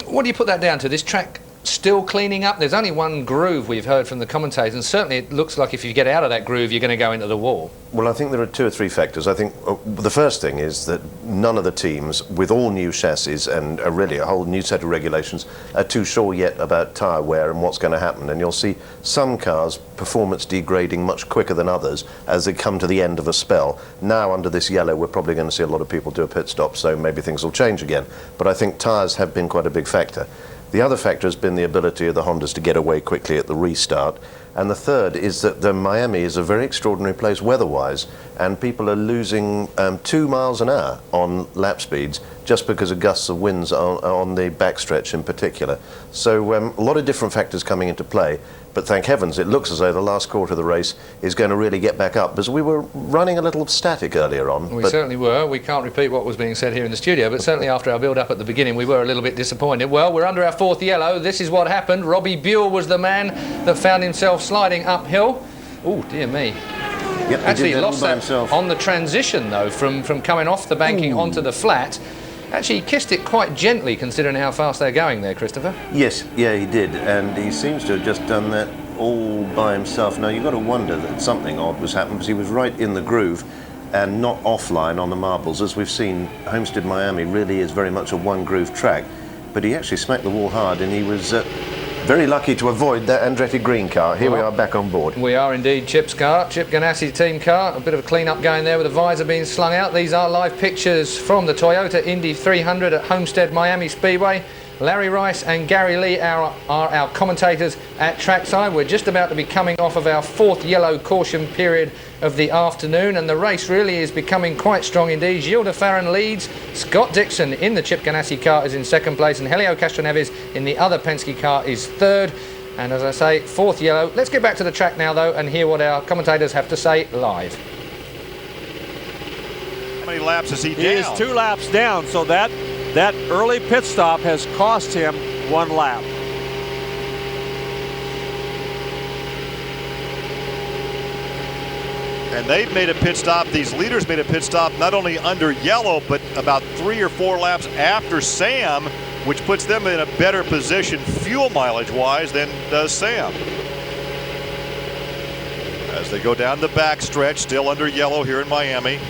What do you put that down to? This track still cleaning up? There's only one groove we've heard from the commentators, and certainly it looks like if you get out of that groove, you're going to go into the wall. Well, I think there are two or three factors. I think the first thing is that none of the teams, with all new chassis and really a whole new set of regulations, are too sure yet about tyre wear and what's going to happen. And you'll see some cars performance degrading much quicker than others as they come to the end of a spell. Now, under this yellow, we're probably going to see a lot of people do a pit stop, so maybe things will change again. But I think tyres have been quite a big factor. The other factor has been the ability of the Hondas to get away quickly at the restart. And the third is that Miami is a very extraordinary place weather-wise, and people are losing 2 miles an hour on lap speeds just because of gusts of winds on the backstretch in particular. So a lot of different factors coming into play. But thank heavens, it looks as though the last quarter of the race is going to really get back up, because we were running a little static earlier on. We certainly were. We can't repeat what was being said here in the studio, but certainly after our build-up at the beginning, we were a little bit disappointed. Well, we're under our fourth yellow. This is what happened. Robbie Buell was the man that found himself sliding uphill. Oh, dear me. Yep, actually he lost that on the transition, though, from coming off the banking onto the flat. Actually, he kissed it quite gently, considering how fast they're going there, Christopher. Yes, yeah, he did, and he seems to have just done that all by himself. Now, you've got to wonder that something odd was happening, because he was right in the groove and not offline on the marbles. As we've seen, Homestead Miami really is very much a one-groove track, but he actually smacked the wall hard, and he was very lucky to avoid that Andretti green car. Here we are back on board. We are indeed Chip's car, Chip Ganassi's team car. A bit of a clean-up going there with the visor being slung out. These are live pictures from the Toyota Indy 300 at Homestead Miami Speedway. Larry Rice and Gary Lee are our commentators at trackside. We're just about to be coming off of our fourth yellow caution period of the afternoon, and the race really is becoming quite strong indeed. Gilles de Ferran leads. Scott Dixon in the Chip Ganassi car is in second place, and Helio Castroneves in the other Penske car is third. And as I say, fourth yellow. Let's get back to the track now, though, and hear what our commentators have to say live. How many laps is he down? He is 2 laps down, so that early pit stop has cost him 1 lap. And they've made a pit stop, these leaders made a pit stop not only under yellow, but about 3 or 4 laps after Sam, which puts them in a better position fuel mileage wise than does Sam. As they go down the back stretch, still under yellow here in Miami.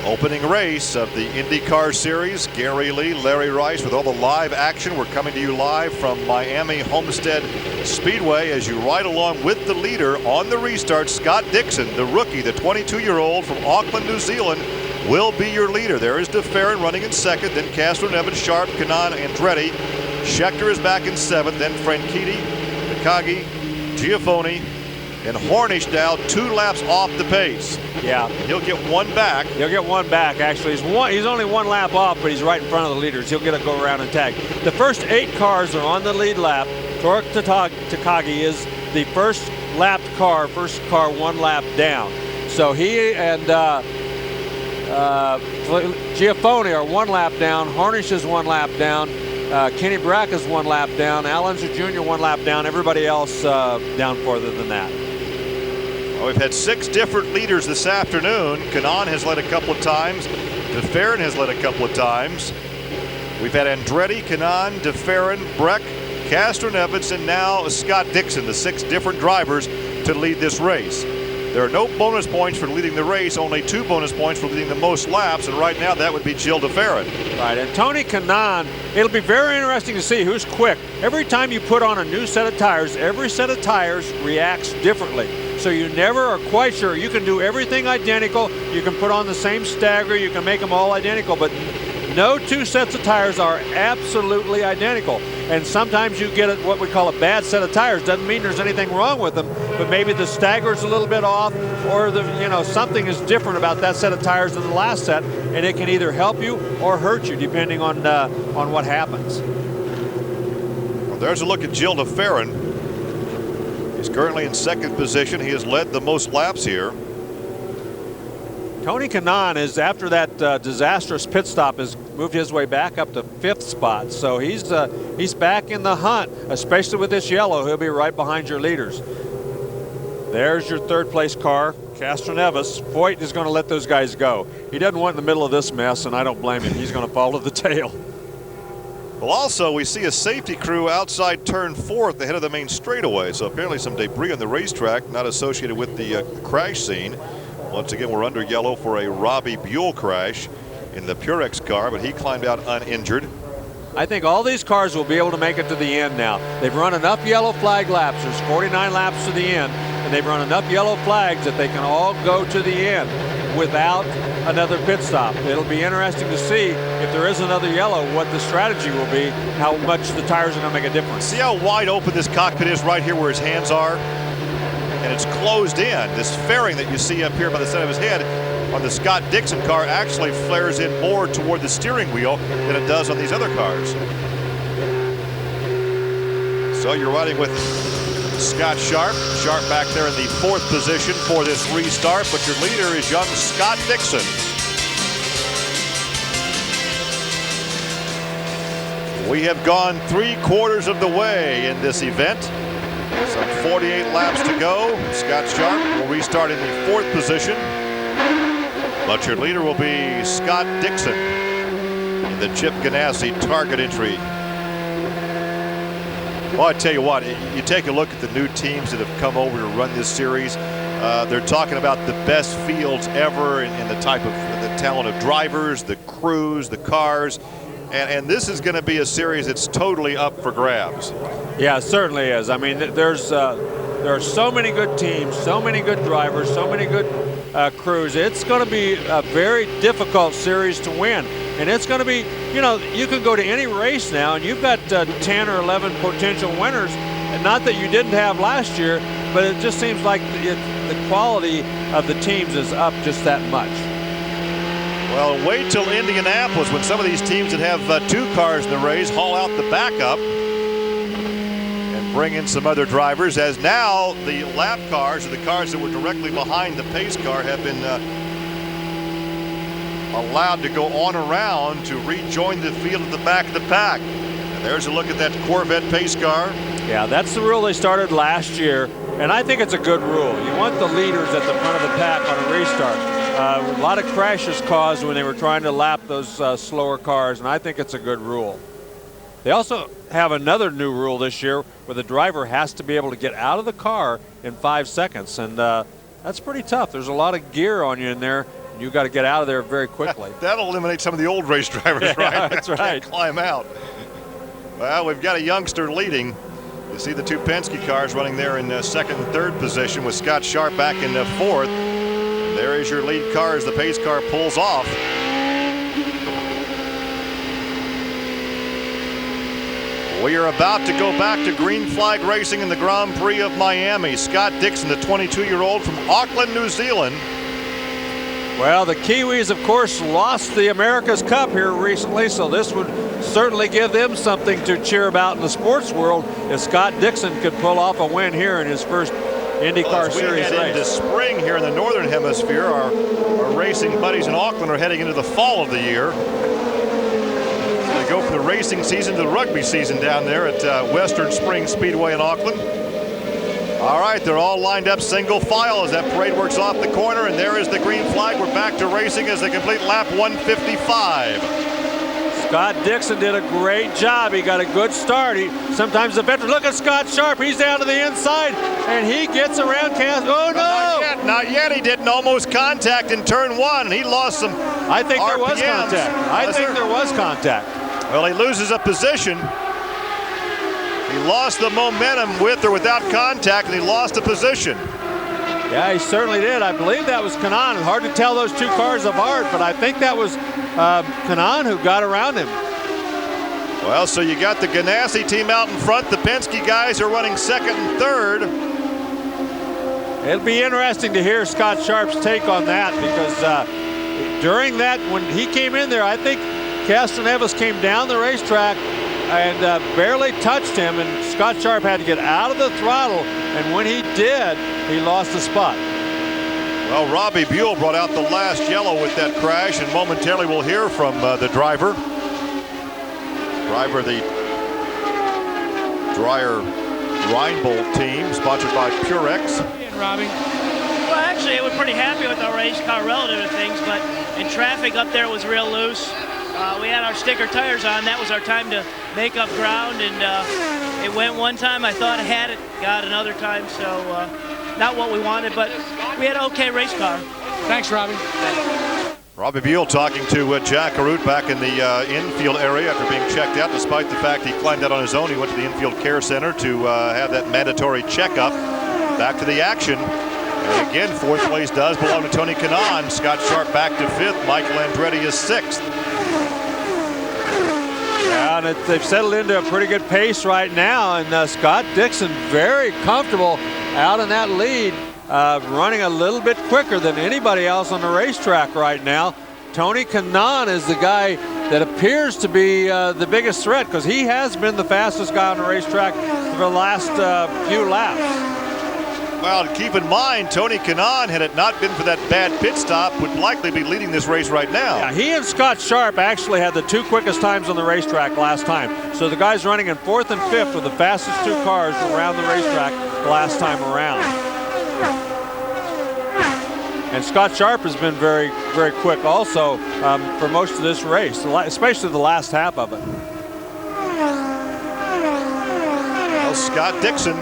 Opening race of the IndyCar Series. Gary Lee, Larry Rice with all the live action. We're coming to you live from Miami Homestead Speedway as you ride along with the leader on the restart. Scott Dixon, the rookie, the 22-year-old from Auckland, New Zealand, will be your leader. There is de Ferran running in second, then Castroneves, Sharp, Kanaan, Andretti. Scheckter is back in seventh, then Franchitti, Takagi, Giafoni, and Hornish now 2 laps off the pace. Yeah. He'll get 1 back. He'll get 1 back, actually. He's only 1 lap off, but he's right in front of the leaders. He'll get to go around and tag. The first 8 cars are on the lead lap. Torque Takagi is the first lapped car, 1 lap down. So he and Giafoni are 1 lap down. Hornish is 1 lap down. Kenny Brack is 1 lap down. Alonso Jr. 1 lap down. Everybody else down further than that. Well, we've had 6 different leaders this afternoon. Kanaan has led a couple of times. De Ferran has led a couple of times. We've had Andretti, Kanaan, De Ferran, Breck, Castroneves, and now Scott Dixon, the 6 different drivers to lead this race. There are no bonus points for leading the race, only 2 bonus points for leading the most laps, and right now that would be Jill DeFerrin. Right, and Tony Kanaan, it'll be very interesting to see who's quick. Every time you put on a new set of tires, every set of tires reacts differently. So you never are quite sure. You can do everything identical. You can put on the same stagger. You can make them all identical, but no 2 sets of tires are absolutely identical. And sometimes you get what we call a bad set of tires. Doesn't mean there's anything wrong with them, but maybe the stagger's a little bit off, or something is different about that set of tires than the last set, and it can either help you or hurt you depending on what happens. Well, there's a look at Jill DeFerrin. He's currently in 2nd position. He has led the most laps here. Tony Kanaan is, after that disastrous pit stop, has moved his way back up to 5th spot. So he's back in the hunt, especially with this yellow. He'll be right behind your leaders. There's your 3rd place car, Castroneves. Foyt is going to let those guys go. He doesn't want in the middle of this mess, and I don't blame him. He's going to follow the tail. Well, also, we see a safety crew outside turn 4 at the head of the main straightaway. So apparently some debris on the racetrack not associated with the crash scene. Once again, we're under yellow for a Robbie Buell crash in the Purex car, but he climbed out uninjured. I think all these cars will be able to make it to the end now. They've run enough yellow flag laps. There's 49 laps to the end, and they've run enough yellow flags that they can all go to the end without another pit stop. It'll be interesting to see if there is another yellow, what the strategy will be, how much the tires are going to make a difference. See how wide open this cockpit is right here where his hands are? And it's closed in. This fairing that you see up here by the side of his head on the Scott Dixon car actually flares in more toward the steering wheel than it does on these other cars. So you're riding with Scott Sharp. Sharp back there in the 4th position for this restart, but your leader is young Scott Dixon. We have gone 3/4 of the way in this event. Some 48 laps to go. Scott Sharp will restart in the 4th position. But your leader will be Scott Dixon in the Chip Ganassi target entry. Well, I tell you what, you take a look at the new teams that have come over to run this series. They're talking about the best fields ever in the type of the talent of drivers, the crews, the cars. And this is going to be a series that's totally up for grabs. Yeah, it certainly is. I mean, there are so many good teams, so many good drivers, so many good crews. It's going to be a very difficult series to win. And it's going to be, you can go to any race now and you've got 10 or 11 potential winners. And not that you didn't have last year, but it just seems like the quality of the teams is up just that much. Well, wait till Indianapolis when some of these teams that have 2 cars in the race haul out the backup and bring in some other drivers, as now the lap cars, or the cars that were directly behind the pace car, have been allowed to go on around to rejoin the field at the back of the pack. And there's a look at that Corvette pace car. Yeah, that's the rule they started last year, and I think it's a good rule. You want the leaders at the front of the pack on a restart. A lot of crashes caused when they were trying to lap those slower cars, and I think it's a good rule. They also have another new rule this year where the driver has to be able to get out of the car in 5 seconds, and that's pretty tough. There's a lot of gear on you in there, and you've got to get out of there very quickly. That'll eliminate some of the old race drivers, yeah, right? That's right. Climb out. Well, we've got a youngster leading. You see the 2 Penske cars running there in 2nd and 3rd position with Scott Sharp back in 4th. There is your lead car as the pace car pulls off. We are about to go back to green flag racing in the Grand Prix of Miami. Scott Dixon, the 22-year-old from Auckland, New Zealand. Well, the Kiwis, of course, lost the America's Cup here recently, so this would certainly give them something to cheer about in the sports world if Scott Dixon could pull off a win here in his first IndyCar Series race. Into spring here in the Northern Hemisphere, our racing buddies in Auckland are heading into the fall of the year. So they go from the racing season to the rugby season down there at Western Spring Speedway in Auckland. All right, they're all lined up single file as that parade works off the corner, and there is the green flag. We're back to racing as they complete lap 155. Scott Dixon did a great job. He got a good start. Sometimes the veteran, look at Scott Sharp. He's down to the inside, and he gets around Cass. Oh, no! yet, not yet. He didn't. Almost contact in turn one, and he lost some I think there was RPMs. contact. I think there was contact. Well, he loses a position. He lost the momentum with or without contact, and he lost a position. Yeah, he certainly did. I believe that was Kanaan. Hard to tell those two cars apart, but I think that was Kanaan who got around him. Well, so you got the Ganassi team out in front. The Penske guys are running second and third. It'll be interesting to hear Scott Sharp's take on that, because during that, when he came in there, I think Castroneves came down the racetrack and barely touched him, and Scott Sharp had to get out of the throttle, and when he did, he lost the spot. Well, Robbie Buell brought out the last yellow with that crash, and momentarily we'll hear from the driver. Driver of the Dreyer Reinbold team, sponsored by Purex. Robbie. Well, actually, we're pretty happy with our race car relative to things, but in traffic up there it was real loose. We had our sticker tires on. That was our time to make up ground, and it went one time. I thought I had it, got another time, so not what we wanted, but we had an okay race car. Thanks, Robbie. Robbie Buell talking to Jack Arute back in the infield area after being checked out, despite the fact he climbed out on his own. He went to the infield care center to have that mandatory checkup. Back to the action. And again, fourth place does belong to Tony Kanaan. Scott Sharp back to fifth. Michael Andretti is sixth. Yeah, and they've settled into a pretty good pace right now, and Scott Dixon very comfortable out in that lead, running a little bit quicker than anybody else on the racetrack right now. Tony Kanaan is the guy that appears to be the biggest threat, because he has been the fastest guy on the racetrack for the last few laps. Well, keep in mind, Tony Kanaan, had it not been for that bad pit stop, would likely be leading this race right now. Yeah, he and Scott Sharp actually had the two quickest times on the racetrack last time. So the guys running in fourth and fifth were the fastest two cars around the racetrack last time around. And Scott Sharp has been very, very quick also for most of this race, especially the last half of it. Well, Scott Dixon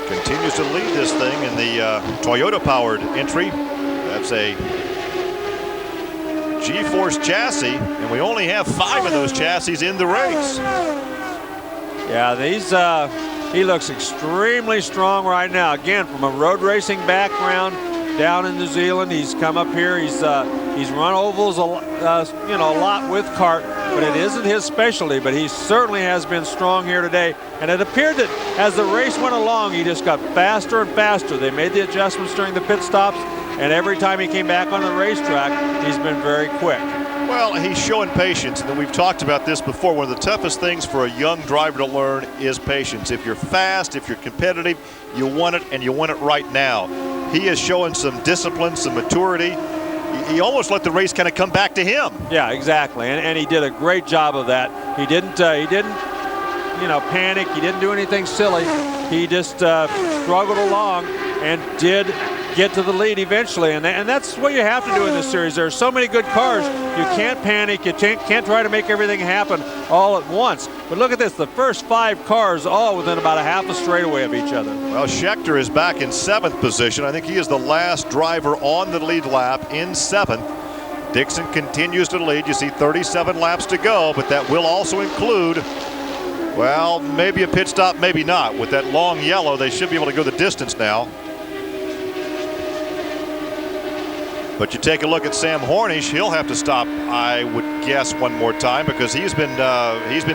continues to lead this thing in the Toyota-powered entry. That's a G-Force chassis, and we only have 5 of those chassis in the race. Yeah, he looks extremely strong right now. Again, from a road racing background down in New Zealand, he's come up here. He's run ovals a lot with kart, but it isn't his specialty. But he certainly has been strong here today. And it appeared that as the race went along, he just got faster and faster. They made the adjustments during the pit stops, and every time he came back on the racetrack, he's been very quick. Well, he's showing patience, and we've talked about this before. One of the toughest things for a young driver to learn is patience. If you're fast, if you're competitive, you want it, and you want it right now. He is showing some discipline, some maturity. He almost let the race kind of come back to him. Yeah, exactly, and he did a great job of that. He didn't panic. He didn't do anything silly. He just struggled along and did get to the lead eventually, and that's what you have to do in this series. There are so many good cars. You can't panic. You can't try to make everything happen all at once. But look at this, the first 5 cars all within about a half a straightaway of each other. Well, Schechter is back in 7th position. I think he is the last driver on the lead lap in 7th. Dixon continues to lead. You see 37 laps to go, but that will also include, well, maybe a pit stop, maybe not. With that long yellow, they should be able to go the distance now. But you take a look at Sam Hornish, he'll have to stop, I would guess, one more time, because he's been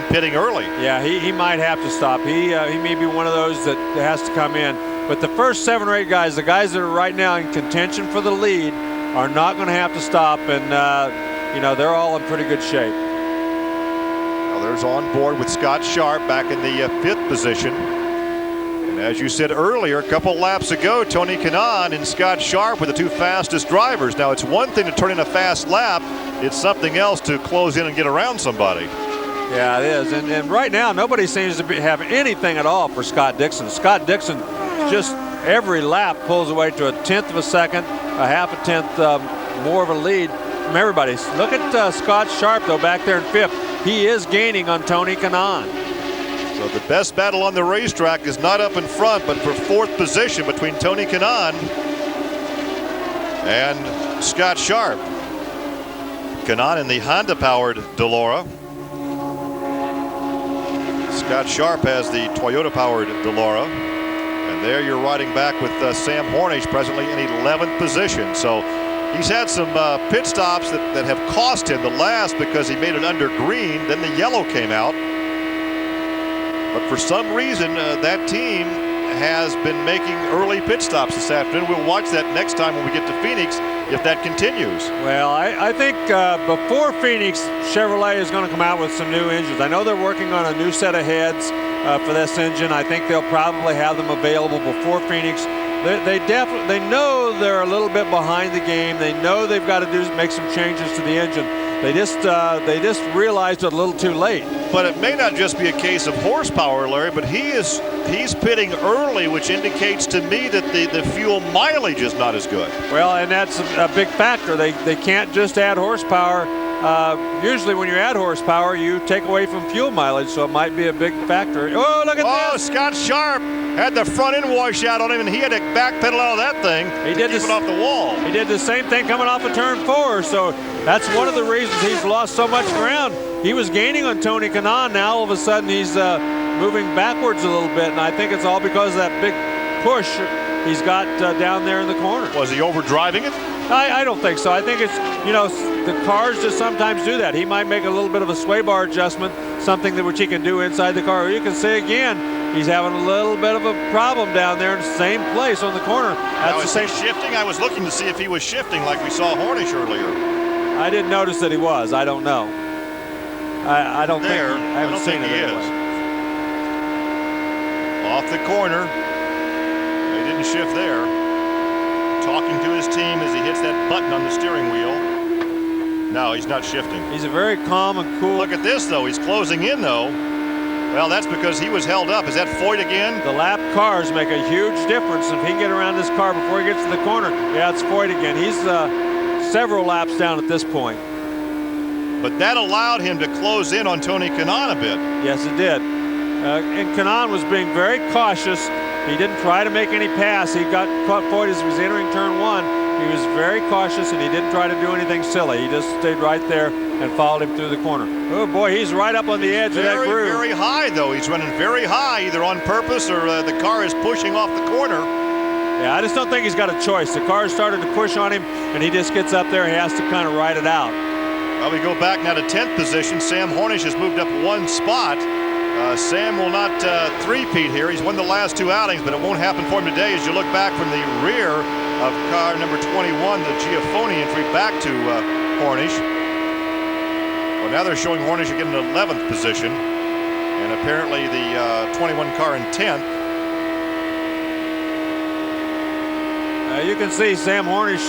pitting early. Yeah, he might have to stop. He may be one of those that has to come in. But the first 7 or 8 guys, the guys that are right now in contention for the lead, are not going to have to stop, and they're all in pretty good shape. Well, there's on board with Scott Sharp back in the 5th position. And as you said earlier, a couple laps ago, Tony Kanaan and Scott Sharp were the 2 fastest drivers. Now, it's one thing to turn in a fast lap. It's something else to close in and get around somebody. Yeah, it is. And right now, nobody seems to have anything at all for Scott Dixon. Scott Dixon just every lap pulls away to a 1/10 of a second, a half a tenth more of a lead from everybody. Look at Scott Sharp, though, back there in 5th. He is gaining on Tony Kanaan. So the best battle on the racetrack is not up in front, but for 4th position between Tony Kanaan and Scott Sharp. Kanaan in the Honda-powered Delora. Scott Sharp has the Toyota-powered Delora. And there you're riding back with Sam Hornish presently in 11th position. So he's had some pit stops that have cost him. The last because he made it under green, then the yellow came out. But for some reason, that team has been making early pit stops this afternoon. We'll watch that next time when we get to Phoenix if that continues. Well, I think before Phoenix, Chevrolet is going to come out with some new engines. I know they're working on a new set of heads for this engine. I think they'll probably have them available before Phoenix. They know they're a little bit behind the game. They know they've got to make some changes to the engine. They just realized it a little too late. But it may not just be a case of horsepower, Larry, but he's pitting early, which indicates to me that the fuel mileage is not as good. Well, and that's a big factor. They can't just add horsepower. Usually when you add horsepower, you take away from fuel mileage, so it might be a big factor. Oh, look at this! Scott Sharp had the front end wash out on him, and he had to backpedal out of that thing to keep it off the wall. He did the same thing coming off of turn 4, so that's one of the reasons he's lost so much ground. He was gaining on Tony Kanaan. Now all of a sudden he's moving backwards a little bit, and I think it's all because of that big push he's got down there in the corner. Was he overdriving it? I don't think so. I think it's, the cars just sometimes do that. He might make a little bit of a sway bar adjustment, something which he can do inside the car. Or you can see again, he's having a little bit of a problem down there in the same place on the corner. That's the same shifting. I was looking to see if he was shifting like we saw Hornish earlier. I didn't notice that he was. I don't know. I don't think I haven't seen it anyway. Off the corner. He didn't shift there. Talking to his team as he hits that button on the steering wheel. No, he's not shifting. He's a very calm and cool. Look at this, though. He's closing in, though. Well, that's because he was held up. Is that Foyt again? The lap cars make a huge difference. If he can get around this car before he gets to the corner, yeah, it's Foyt again. He's several laps down at this point. But that allowed him to close in on Tony Kanaan a bit. Yes, it did. And Kanaan was being very cautious. He didn't try to make any pass. He got caught Foyt as he was entering turn 1. He was very cautious, and he didn't try to do anything silly. He just stayed right there and followed him through the corner. Oh, boy, he's right up on the edge of that groove. Very high, though. He's running very high, either on purpose or the car is pushing off the corner. Yeah, I just don't think he's got a choice. The car started to push on him, and he just gets up there. He has to kind of ride it out. Well, we go back now to 10th position. Sam Hornish has moved up 1 spot. Sam will not three-peat here. He's won the last 2 outings, but it won't happen for him today as you look back from the rear of car number 21, the Giafoni entry back to Hornish. Well, now they're showing Hornish again in 11th position, and apparently the 21 car in 10th. You can see Sam Hornish,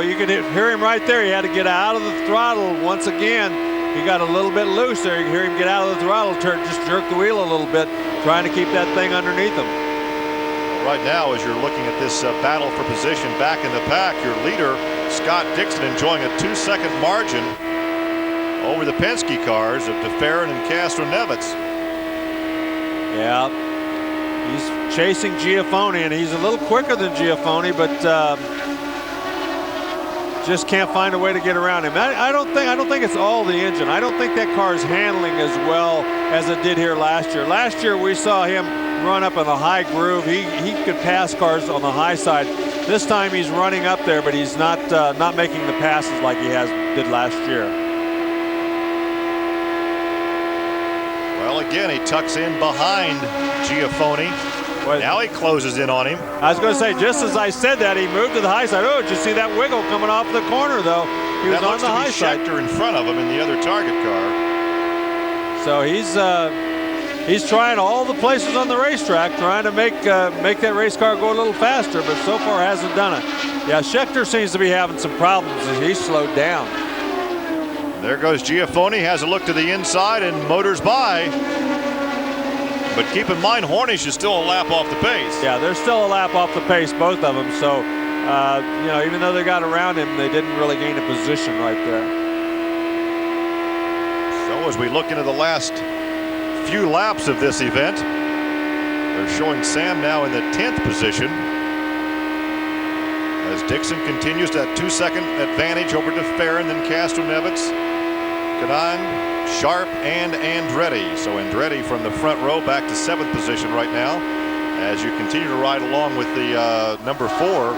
you can hear him right there. He had to get out of the throttle once again. He got a little bit loose there. You can hear him get out of the throttle, just jerk the wheel a little bit, trying to keep that thing underneath him. Right now, as you're looking at this battle for position back in the pack, your leader, Scott Dixon, enjoying a 2-second margin over the Penske cars of DeFerrin and Castro-Neves. Yeah, he's chasing Giafoni, and he's a little quicker than Giafoni, but just can't find a way to get around him. I don't think it's all the engine. I don't think that car is handling as well as it did here last year. Last year we saw him run up in the high groove. He could pass cars on the high side. This time he's running up there, but he's not making the passes like he did last year. Well, again, he tucks in behind Giafoni. Now he closes in on him. I was going to say, just as I said that, he moved to the high side. Oh, did you see that wiggle coming off the corner, though? He was on the high side. Schechter in front of him in the other target car. So he's trying all the places on the racetrack, trying to make that race car go a little faster, but so far hasn't done it. Yeah, Schechter seems to be having some problems as he's slowed down. There goes Giafoni, has a look to the inside and motors by. But keep in mind, Hornish is still a lap off the pace. Yeah, they're still a lap off the pace, both of them. So, even though they got around him, they didn't really gain a position right there. So as we look into the last few laps of this event. They're showing Sam now in the 10th position as Dixon continues that 2-second advantage over DeFerrin, then Castroneves, Canan, Sharp, and Andretti. So Andretti from the front row back to 7th position right now as you continue to ride along with the number 4.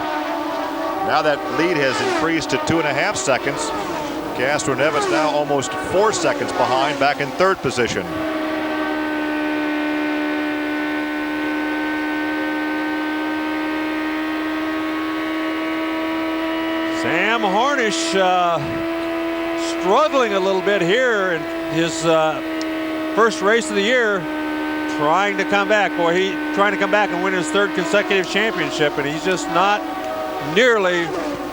Now that lead has increased to 2.5 seconds. Castroneves now almost 4 seconds behind, back in 3rd position. Sam Hornish struggling a little bit here in his first race of the year, trying to come back. Boy, he's trying to come back and win his 3rd consecutive championship, and he's just not nearly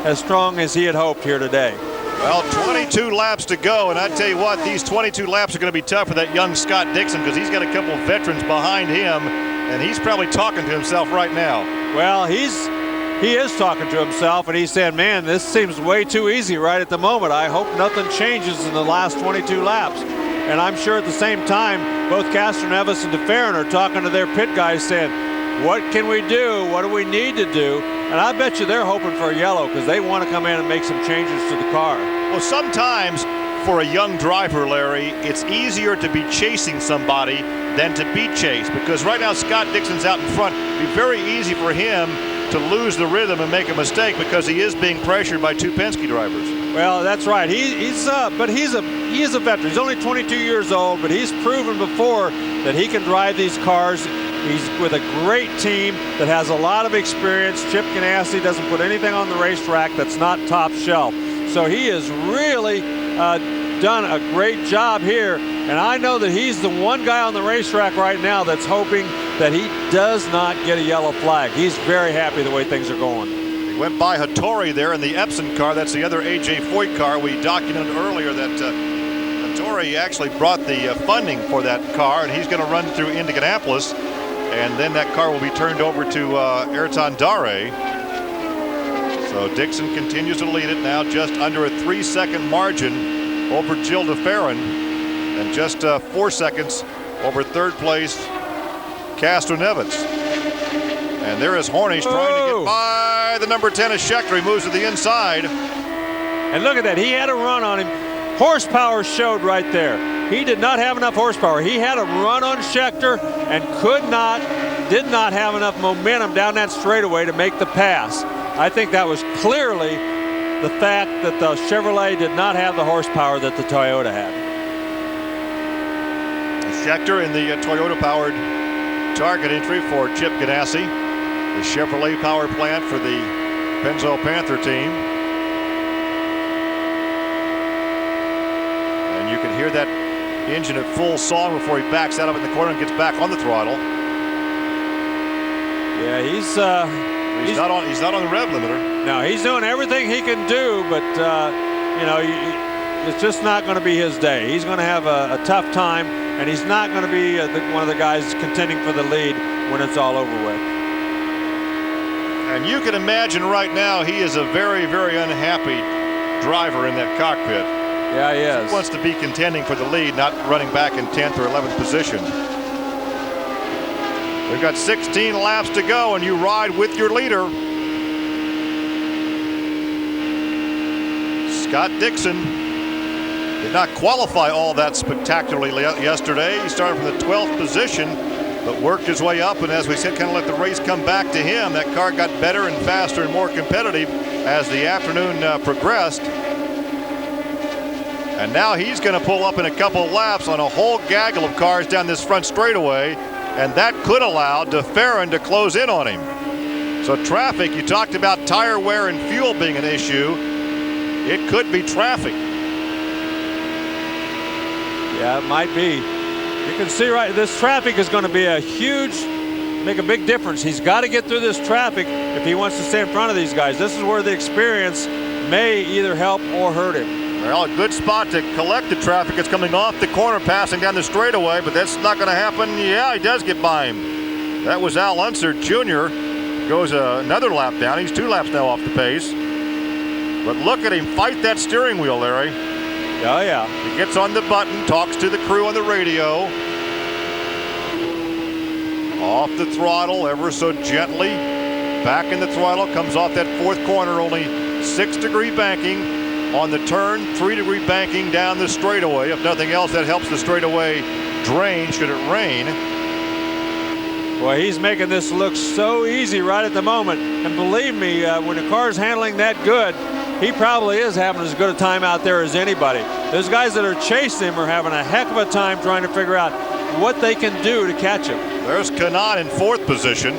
as strong as he had hoped here today. Well, 22 laps to go, and I tell you what, these 22 laps are going to be tough for that young Scott Dixon because he's got a couple of veterans behind him, and he's probably talking to himself right now. Well, he is talking to himself, and he said, man, this seems way too easy right at the moment. I hope nothing changes in the last 22 laps. And I'm sure at the same time, both Castroneves and DeFerrin are talking to their pit guys saying, what can we do? What do we need to do? And I bet you they're hoping for a yellow because they want to come in and make some changes to the car. Well, sometimes for a young driver, Larry, it's easier to be chasing somebody than to be chased, because right now Scott Dixon's out in front. It'd be very easy for him to lose the rhythm and make a mistake because he is being pressured by 2 Penske drivers. Well, that's right. He is a veteran. He's only 22 years old, but he's proven before that he can drive these cars. He's with a great team that has a lot of experience. Chip Ganassi doesn't put anything on the racetrack that's not top shelf. So he has really done a great job here. And I know that he's the one guy on the racetrack right now that's hoping that he does not get a yellow flag. He's very happy the way things are going. He went by Hattori there in the Epson car. That's the other A.J. Foyt car. We documented earlier that Hattori actually brought the funding for that car, and he's going to run through Indianapolis. And then that car will be turned over to Ayrton Dare. So Dixon continues to lead it now, just under a 3-second margin over Gil DeFerrin, and just 4 seconds over 3rd place Castroneves. And there is Hornish trying to get by the number 10 of Scheckter. He moves to the inside. And look at that. He had a run on him. Horsepower showed right there. He did not have enough horsepower. He had a run on Scheckter and did not have enough momentum down that straightaway to make the pass. I think that was clearly the fact that the Chevrolet did not have the horsepower that the Toyota had. Scheckter in the Toyota-powered target entry for Chip Ganassi, the Chevrolet power plant for the Pennzoil Panther team. And you can hear that engine at full song before he backs out of it in the corner and gets back on the throttle. Yeah, he's not on the rev limiter. No, he's doing everything he can do, but you know, it's just not going to be his day. He's going to have a tough time, and he's not going to be one of the guys contending for the lead when it's all over with. And you can imagine right now he is a very, very unhappy driver in that cockpit. Yeah, he is. He wants to be contending for the lead, not running back in 10th or 11th position. We've got 16 laps to go, and you ride with your leader. Scott Dixon did not qualify all that spectacularly yesterday. He started from the 12th position, but worked his way up, and as we said, kind of let the race come back to him. That car got better and faster and more competitive as the afternoon progressed. And now he's going to pull up in a couple of laps on a whole gaggle of cars down this front straightaway, and that could allow DeFerrin to close in on him. So traffic, you talked about tire wear and fuel being an issue. It could be traffic. Yeah, it might be. You can see right, this traffic is going to be make a big difference. He's got to get through this traffic if he wants to stay in front of these guys. This is where the experience may either help or hurt him. Well, a good spot to collect the traffic. It's coming off the corner, passing down the straightaway, but that's not going to happen. Yeah, he does get by him. That was Al Unser Jr. Goes another lap down. He's 2 laps now off the pace. But look at him fight that steering wheel, Larry. Oh, yeah. He gets on the button, talks to the crew on the radio. Off the throttle ever so gently. Back in the throttle, comes off that fourth corner, only 6-degree banking on the turn, 3-degree banking down the straightaway. If nothing else, that helps the straightaway drain should it rain. Boy, he's making this look so easy right at the moment. And believe me, when the car's handling that good, he probably is having as good a time out there as anybody. Those guys that are chasing him are having a heck of a time trying to figure out what they can do to catch him. There's Kanat in 4th position.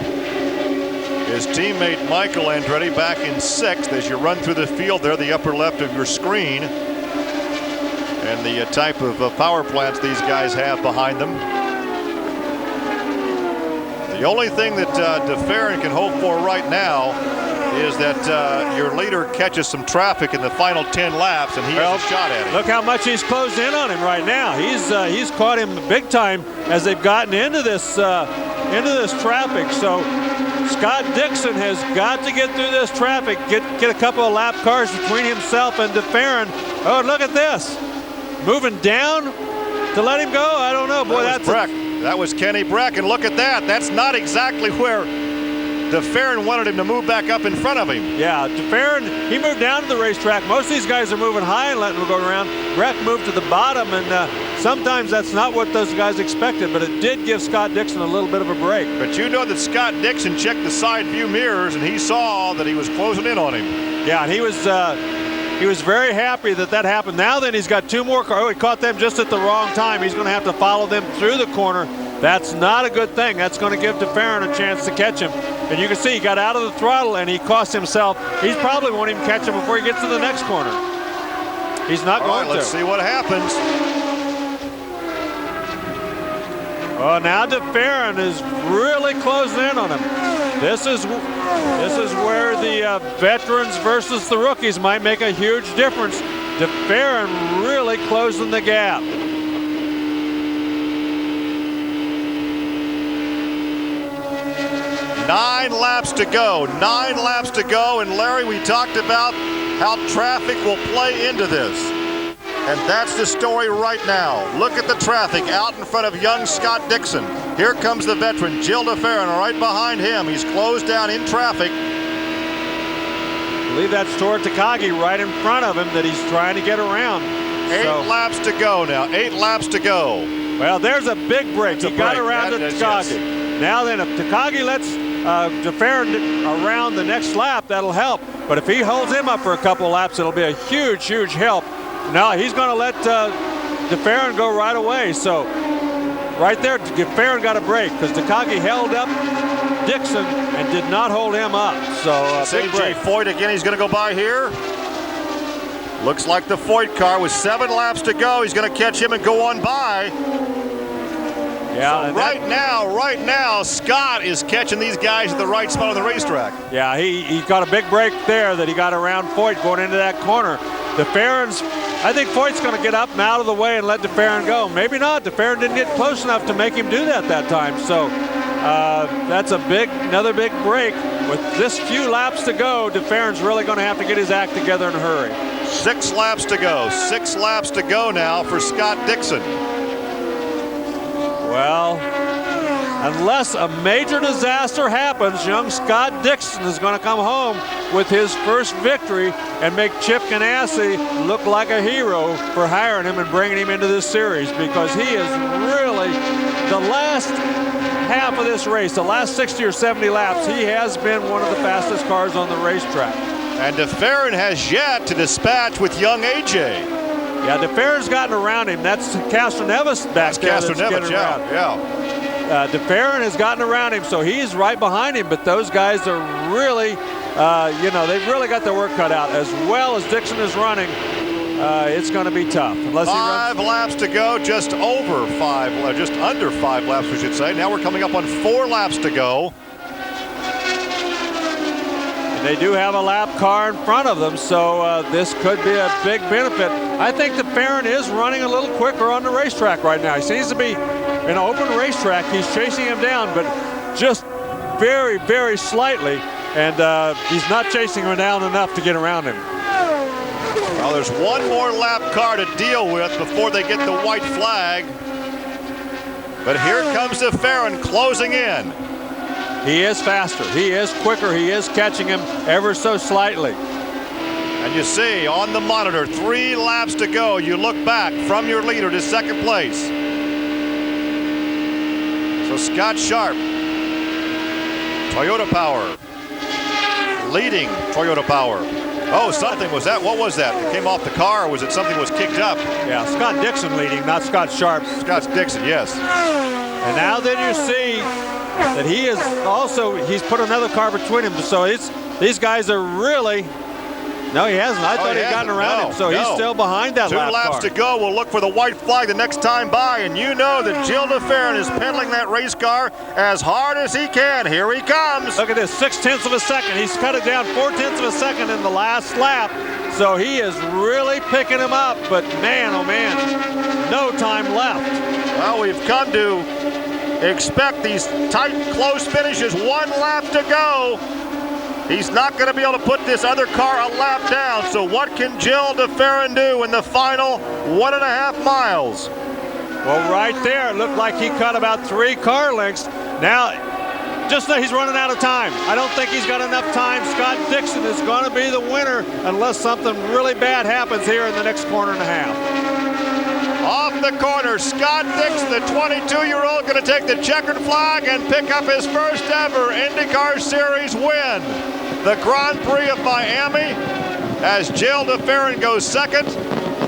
His teammate Michael Andretti back in 6th. As you run through the field there, the upper left of your screen, and the type of power plants these guys have behind them. The only thing that DeFerrin can hope for right now is that your leader catches some traffic in the final 10 laps, and he has a shot at it. Look how much he's closed in on him right now. He's caught him big time as they've gotten into this traffic. So Scott Dixon has got to get through this traffic, get a couple of lap cars between himself and DeFerrin. Oh, look at this, moving down to let him go. I don't know, boy. That was Kenny Breck, and look at that. That's not exactly where DeFerrin wanted him to move back up in front of him. Yeah, DeFerrin, he moved down to the racetrack. Most of these guys are moving high and letting them go around. Breck moved to the bottom, and sometimes that's not what those guys expected, but it did give Scott Dixon a little bit of a break. But you know that Scott Dixon checked the side view mirrors, and he saw that he was closing in on him. Yeah, and he was very happy that happened. Now then, he's got 2 more cars. Oh, he caught them just at the wrong time. He's going to have to follow them through the corner. That's not a good thing. That's going to give DeFerrin a chance to catch him. And you can see he got out of the throttle and he cost himself. He's probably won't even catch him before he gets to the next corner. He's not going to. Let's see what happens. Oh, now DeFerrin is really closing in on him. This is where the veterans versus the rookies might make a huge difference. DeFerrin really closing the gap. Nine laps to go, and Larry, we talked about how traffic will play into this. And that's the story right now. Look at the traffic out in front of young Scott Dixon. Here comes the veteran, Gil DeFerrin, right behind him. He's closed down in traffic. I believe that's Tor Takagi right in front of him that he's trying to get around. 8 laps to go now, 8 laps to go. Well, there's a big break. He got around to Takagi. Yes. Now then, if Takagi lets DeFerrin around the next lap, that'll help. But if he holds him up for a couple laps, it'll be a huge, huge help. Now he's going to let DeFerrin go right away. So right there, DeFerrin got a break because Takagi held up Dixon and did not hold him up. So big break. Foyt again, he's going to go by here. Looks like the Foyt car with 7 laps to go. He's going to catch him and go on by. Yeah, so right now, Scott is catching these guys at the right spot on the racetrack. Yeah, he got a big break there that he got around Foyt going into that corner. DeFerrin's, I think Foyt's going to get up and out of the way and let DeFerrin go. Maybe not. DeFerrin didn't get close enough to make him do that time. So that's another big break. With this few laps to go, DeFerrin's really going to have to get his act together in a hurry. 6 laps to go. 6 laps to go now for Scott Dixon. Well, unless a major disaster happens, young Scott Dixon is going to come home with his first victory and make Chip Ganassi look like a hero for hiring him and bringing him into this series, because he is really, the last half of this race, the last 60 or 70 laps, he has been one of the fastest cars on the racetrack. And DeFerrin has yet to dispatch with young AJ. Yeah, DeFerrin's gotten around him. That's Castroneves back there. Castroneves, yeah. DeFerrin has gotten around him, so he's right behind him. But those guys are really, they've really got their work cut out. As well as Dixon is running, it's going to be tough. Unless 5 laps to go, just under 5 laps, we should say. Now we're coming up on 4 laps to go. They do have a lap car in front of them, so this could be a big benefit. I think DeFerrin is running a little quicker on the racetrack right now. He seems to be in an open racetrack. He's chasing him down, but just very, very slightly, and he's not chasing him down enough to get around him. Well, there's one more lap car to deal with before they get the white flag. But here comes DeFerrin closing in. He is faster. He is quicker. He is catching him ever so slightly. And you see on the monitor, 3 laps to go. You look back from your leader to second place. So Scott Sharp, Toyota Power, leading Toyota Power. Oh, something was that? What was that? It came off the car, or was it something was kicked up? Yeah, Scott Dixon leading, not Scott Sharp. Scott Dixon, yes. And now then you see that he is also, he's put another car between him. So these guys are really, no, he hasn't. I thought he'd gotten around him. So he's still behind that lap car. 2 laps to go. We'll look for the white flag the next time by. And you know that Gilles DeFerrin is pedaling that race car as hard as he can. Here he comes. Look at this, 0.6 of a second. He's cut it down 0.4 of a second in the last lap. So he is really picking him up. But man, oh man, no time left. Well, we've come to expect these tight, close finishes. 1 lap to go. He's not going to be able to put this other car a lap down. So what can Gilles DeFerrin do in the final 1.5 miles? Well, right there, it looked like he cut about 3 car lengths. Now, just that he's running out of time. I don't think he's got enough time. Scott Dixon is going to be the winner unless something really bad happens here in the next 1.5 quarters. Off the corner, Scott Dixon, the 22-year-old, going to take the checkered flag and pick up his first ever IndyCar Series win. The Grand Prix of Miami, as Gilles DeFerrin goes second.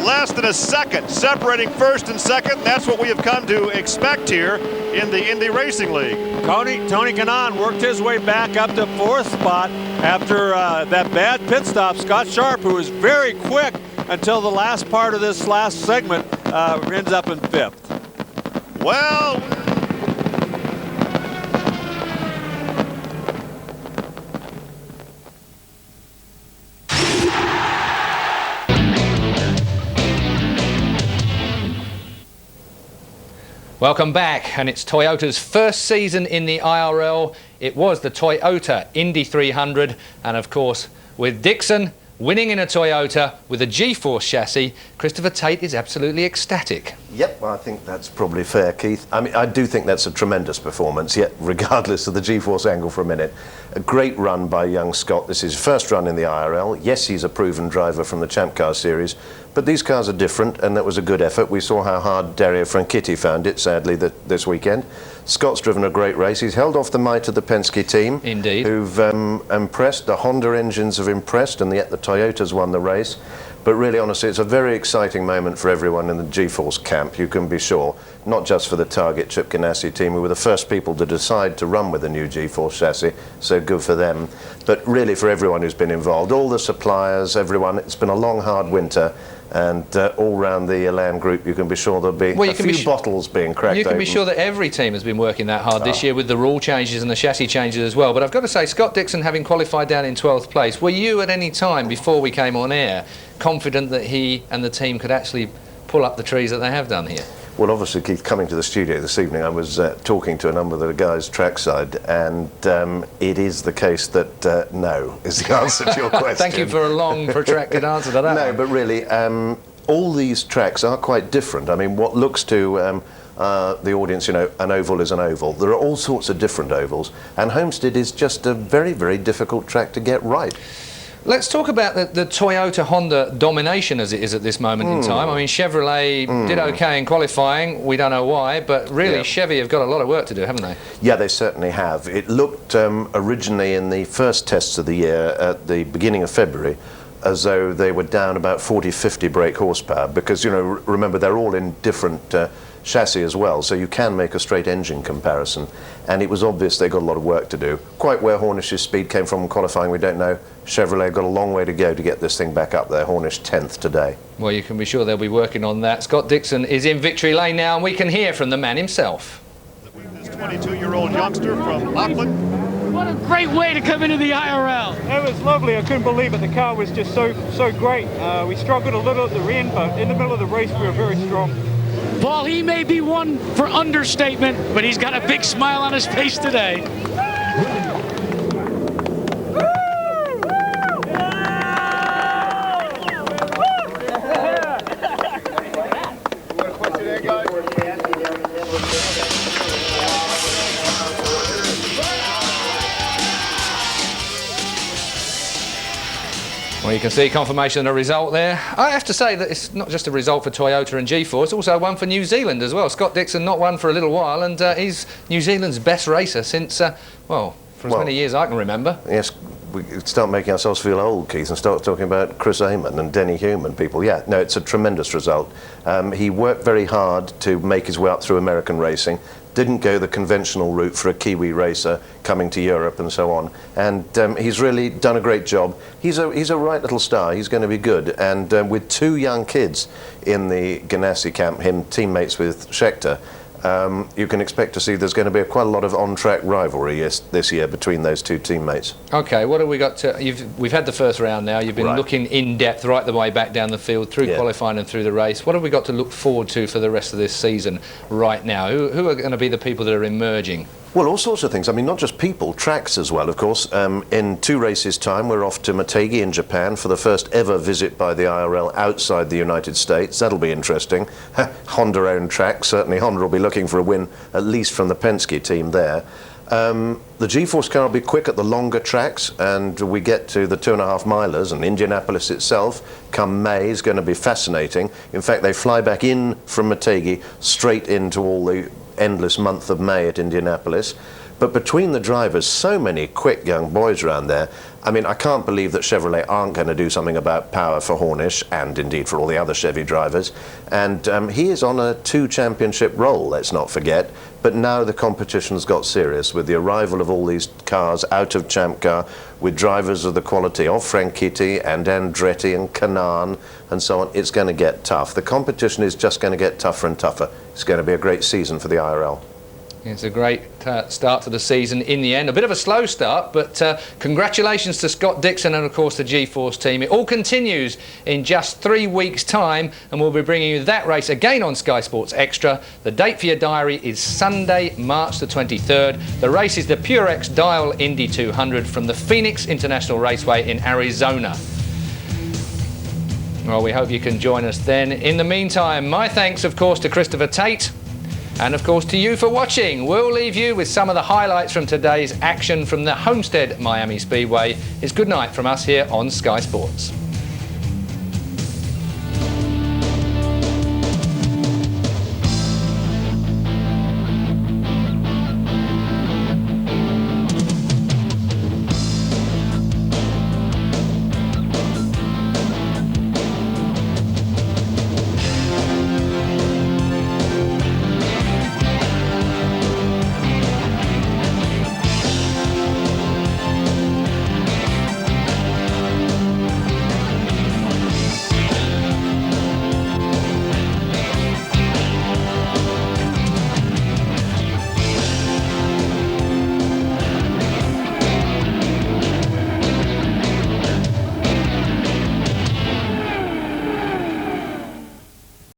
Less than a second separating first and second. That's what we have come to expect here in the Indy Racing League. Tony Kanaan worked his way back up to 4th spot after that bad pit stop. Scott Sharp, who was very quick until the last part of this last segment, ends up in 5th. Well, welcome back, and it's Toyota's first season in the IRL. It was the Toyota Indy 300, and of course, with Dixon winning in a Toyota with a G-Force chassis, Christopher Tate is absolutely ecstatic. Yep, I think that's probably fair, Keith. I mean, I do think that's a tremendous performance, yet regardless of the G-Force angle for a minute. A great run by young Scott. This is his first run in the IRL. Yes, he's a proven driver from the Champ Car Series, but these cars are different, and that was a good effort. We saw how hard Dario Franchitti found it, sadly, this weekend. Scott's driven a great race. He's held off the might of the Penske team. Indeed. Who've impressed. The Honda engines have impressed, and yet the Toyotas won the race. But really, honestly, it's a very exciting moment for everyone in the G-Force camp, you can be sure. Not just for the Target Chip Ganassi team, who were the first people to decide to run with the new G-Force chassis, so good for them. But really for everyone who's been involved, all the suppliers, everyone. It's been a long, hard winter. And all round the Elan group, you can be sure there'll be a few bottles being cracked You can open. be sure that every team has been working that hard this year with the rule changes and the chassis changes as well. But I've got to say, Scott Dixon, having qualified down in 12th place, were you at any time before we came on air confident that he and the team could actually pull up the trees that they have done here? Well, obviously, Keith, coming to the studio this evening, I was talking to a number of the guys trackside, and it is the case that no is the answer to your question. Thank you for a long, protracted answer to that. No, but really, all these tracks are quite different. I mean, what looks to the audience, you know, an oval is an oval. There are all sorts of different ovals, and Homestead is just a very, very difficult track to get right. Let's talk about the Toyota-Honda domination as it is at this moment in time. I mean, Chevrolet did okay in qualifying. We don't know why, but really Chevy have got a lot of work to do, haven't they? Yeah, they certainly have. It looked originally in the first tests of the year at the beginning of February as though they were down about 40-50 brake horsepower because, you know, remember, they're all in different chassis as well, so you can make a straight engine comparison, and it was obvious they got a lot of work to do. Quite where Hornish's speed came from in qualifying, we don't know. Chevrolet got a long way to go to get this thing back up there. Hornish 10th today. Well, you can be sure they'll be working on that. Scott Dixon is in victory lane now, and we can hear from the man himself. This 22-year-old youngster from Auckland. What a great way to come into the IRL. It was lovely. I couldn't believe it. The car was just so great. We struggled a little at the end, but in the middle of the race we were very strong. Paul, he may be one for understatement, but he's got a big smile on his face today. Well, you can see confirmation of the result there. I have to say that it's not just a result for Toyota and G4, it's also one for New Zealand as well. Scott Dixon not won for a little while, and he's New Zealand's best racer since, well, for as many years I can remember. Yes, we start making ourselves feel old, Keith, and start talking about Chris Amon and Denny Hume and people. Yeah, no, it's a tremendous result. He worked very hard to make his way up through American racing, didn't go the conventional route for a Kiwi racer coming to Europe and so on, and he's really done a great job. He's a right little star. He's going to be good, and with two young kids in the Ganassi camp, him teammates with Scheckter, you can expect to see there's going to be quite a lot of on-track rivalry this year between those two teammates. Okay, what have we got to... We've had the first round now. You've been looking in depth right the way back down the field, through qualifying and through the race. What have we got to look forward to for the rest of this season right now? Who are going to be the people that are emerging? Well, all sorts of things. I mean, not just people, tracks as well, of course. In 2 races' time, we're off to Motegi in Japan for the first ever visit by the IRL outside the United States. That'll be interesting. Honda-owned track. Certainly Honda will be looking for a win, at least from the Penske team there. The G-Force car will be quick at the longer tracks, and we get to the 2.5 milers, and Indianapolis itself, come May, is going to be fascinating. In fact, they fly back in from Motegi straight into all the endless month of May at Indianapolis. But between the drivers, so many quick young boys around there. I mean, I can't believe that Chevrolet aren't going to do something about power for Hornish, and indeed for all the other Chevy drivers. And he is on a 2 championship roll, let's not forget. But now the competition's got serious with the arrival of all these cars out of Champ Car, with drivers of the quality of Franchitti and Andretti and Kanaan and so on. It's going to get tough. The competition is just going to get tougher and tougher. It's going to be a great season for the IRL. It's a great start to the season in the end. A bit of a slow start, but congratulations to Scott Dixon and, of course, the G-Force team. It all continues in just 3 weeks' time, and we'll be bringing you that race again on Sky Sports Extra. The date for your diary is Sunday, March the 23rd. The race is the Purex Dial Indy 200 from the Phoenix International Raceway in Arizona. Well, we hope you can join us then. In the meantime, my thanks, of course, to Christopher Tate. And of course to you for watching. We'll leave you with some of the highlights from today's action from the Homestead Miami Speedway. It's good night from us here on Sky Sports.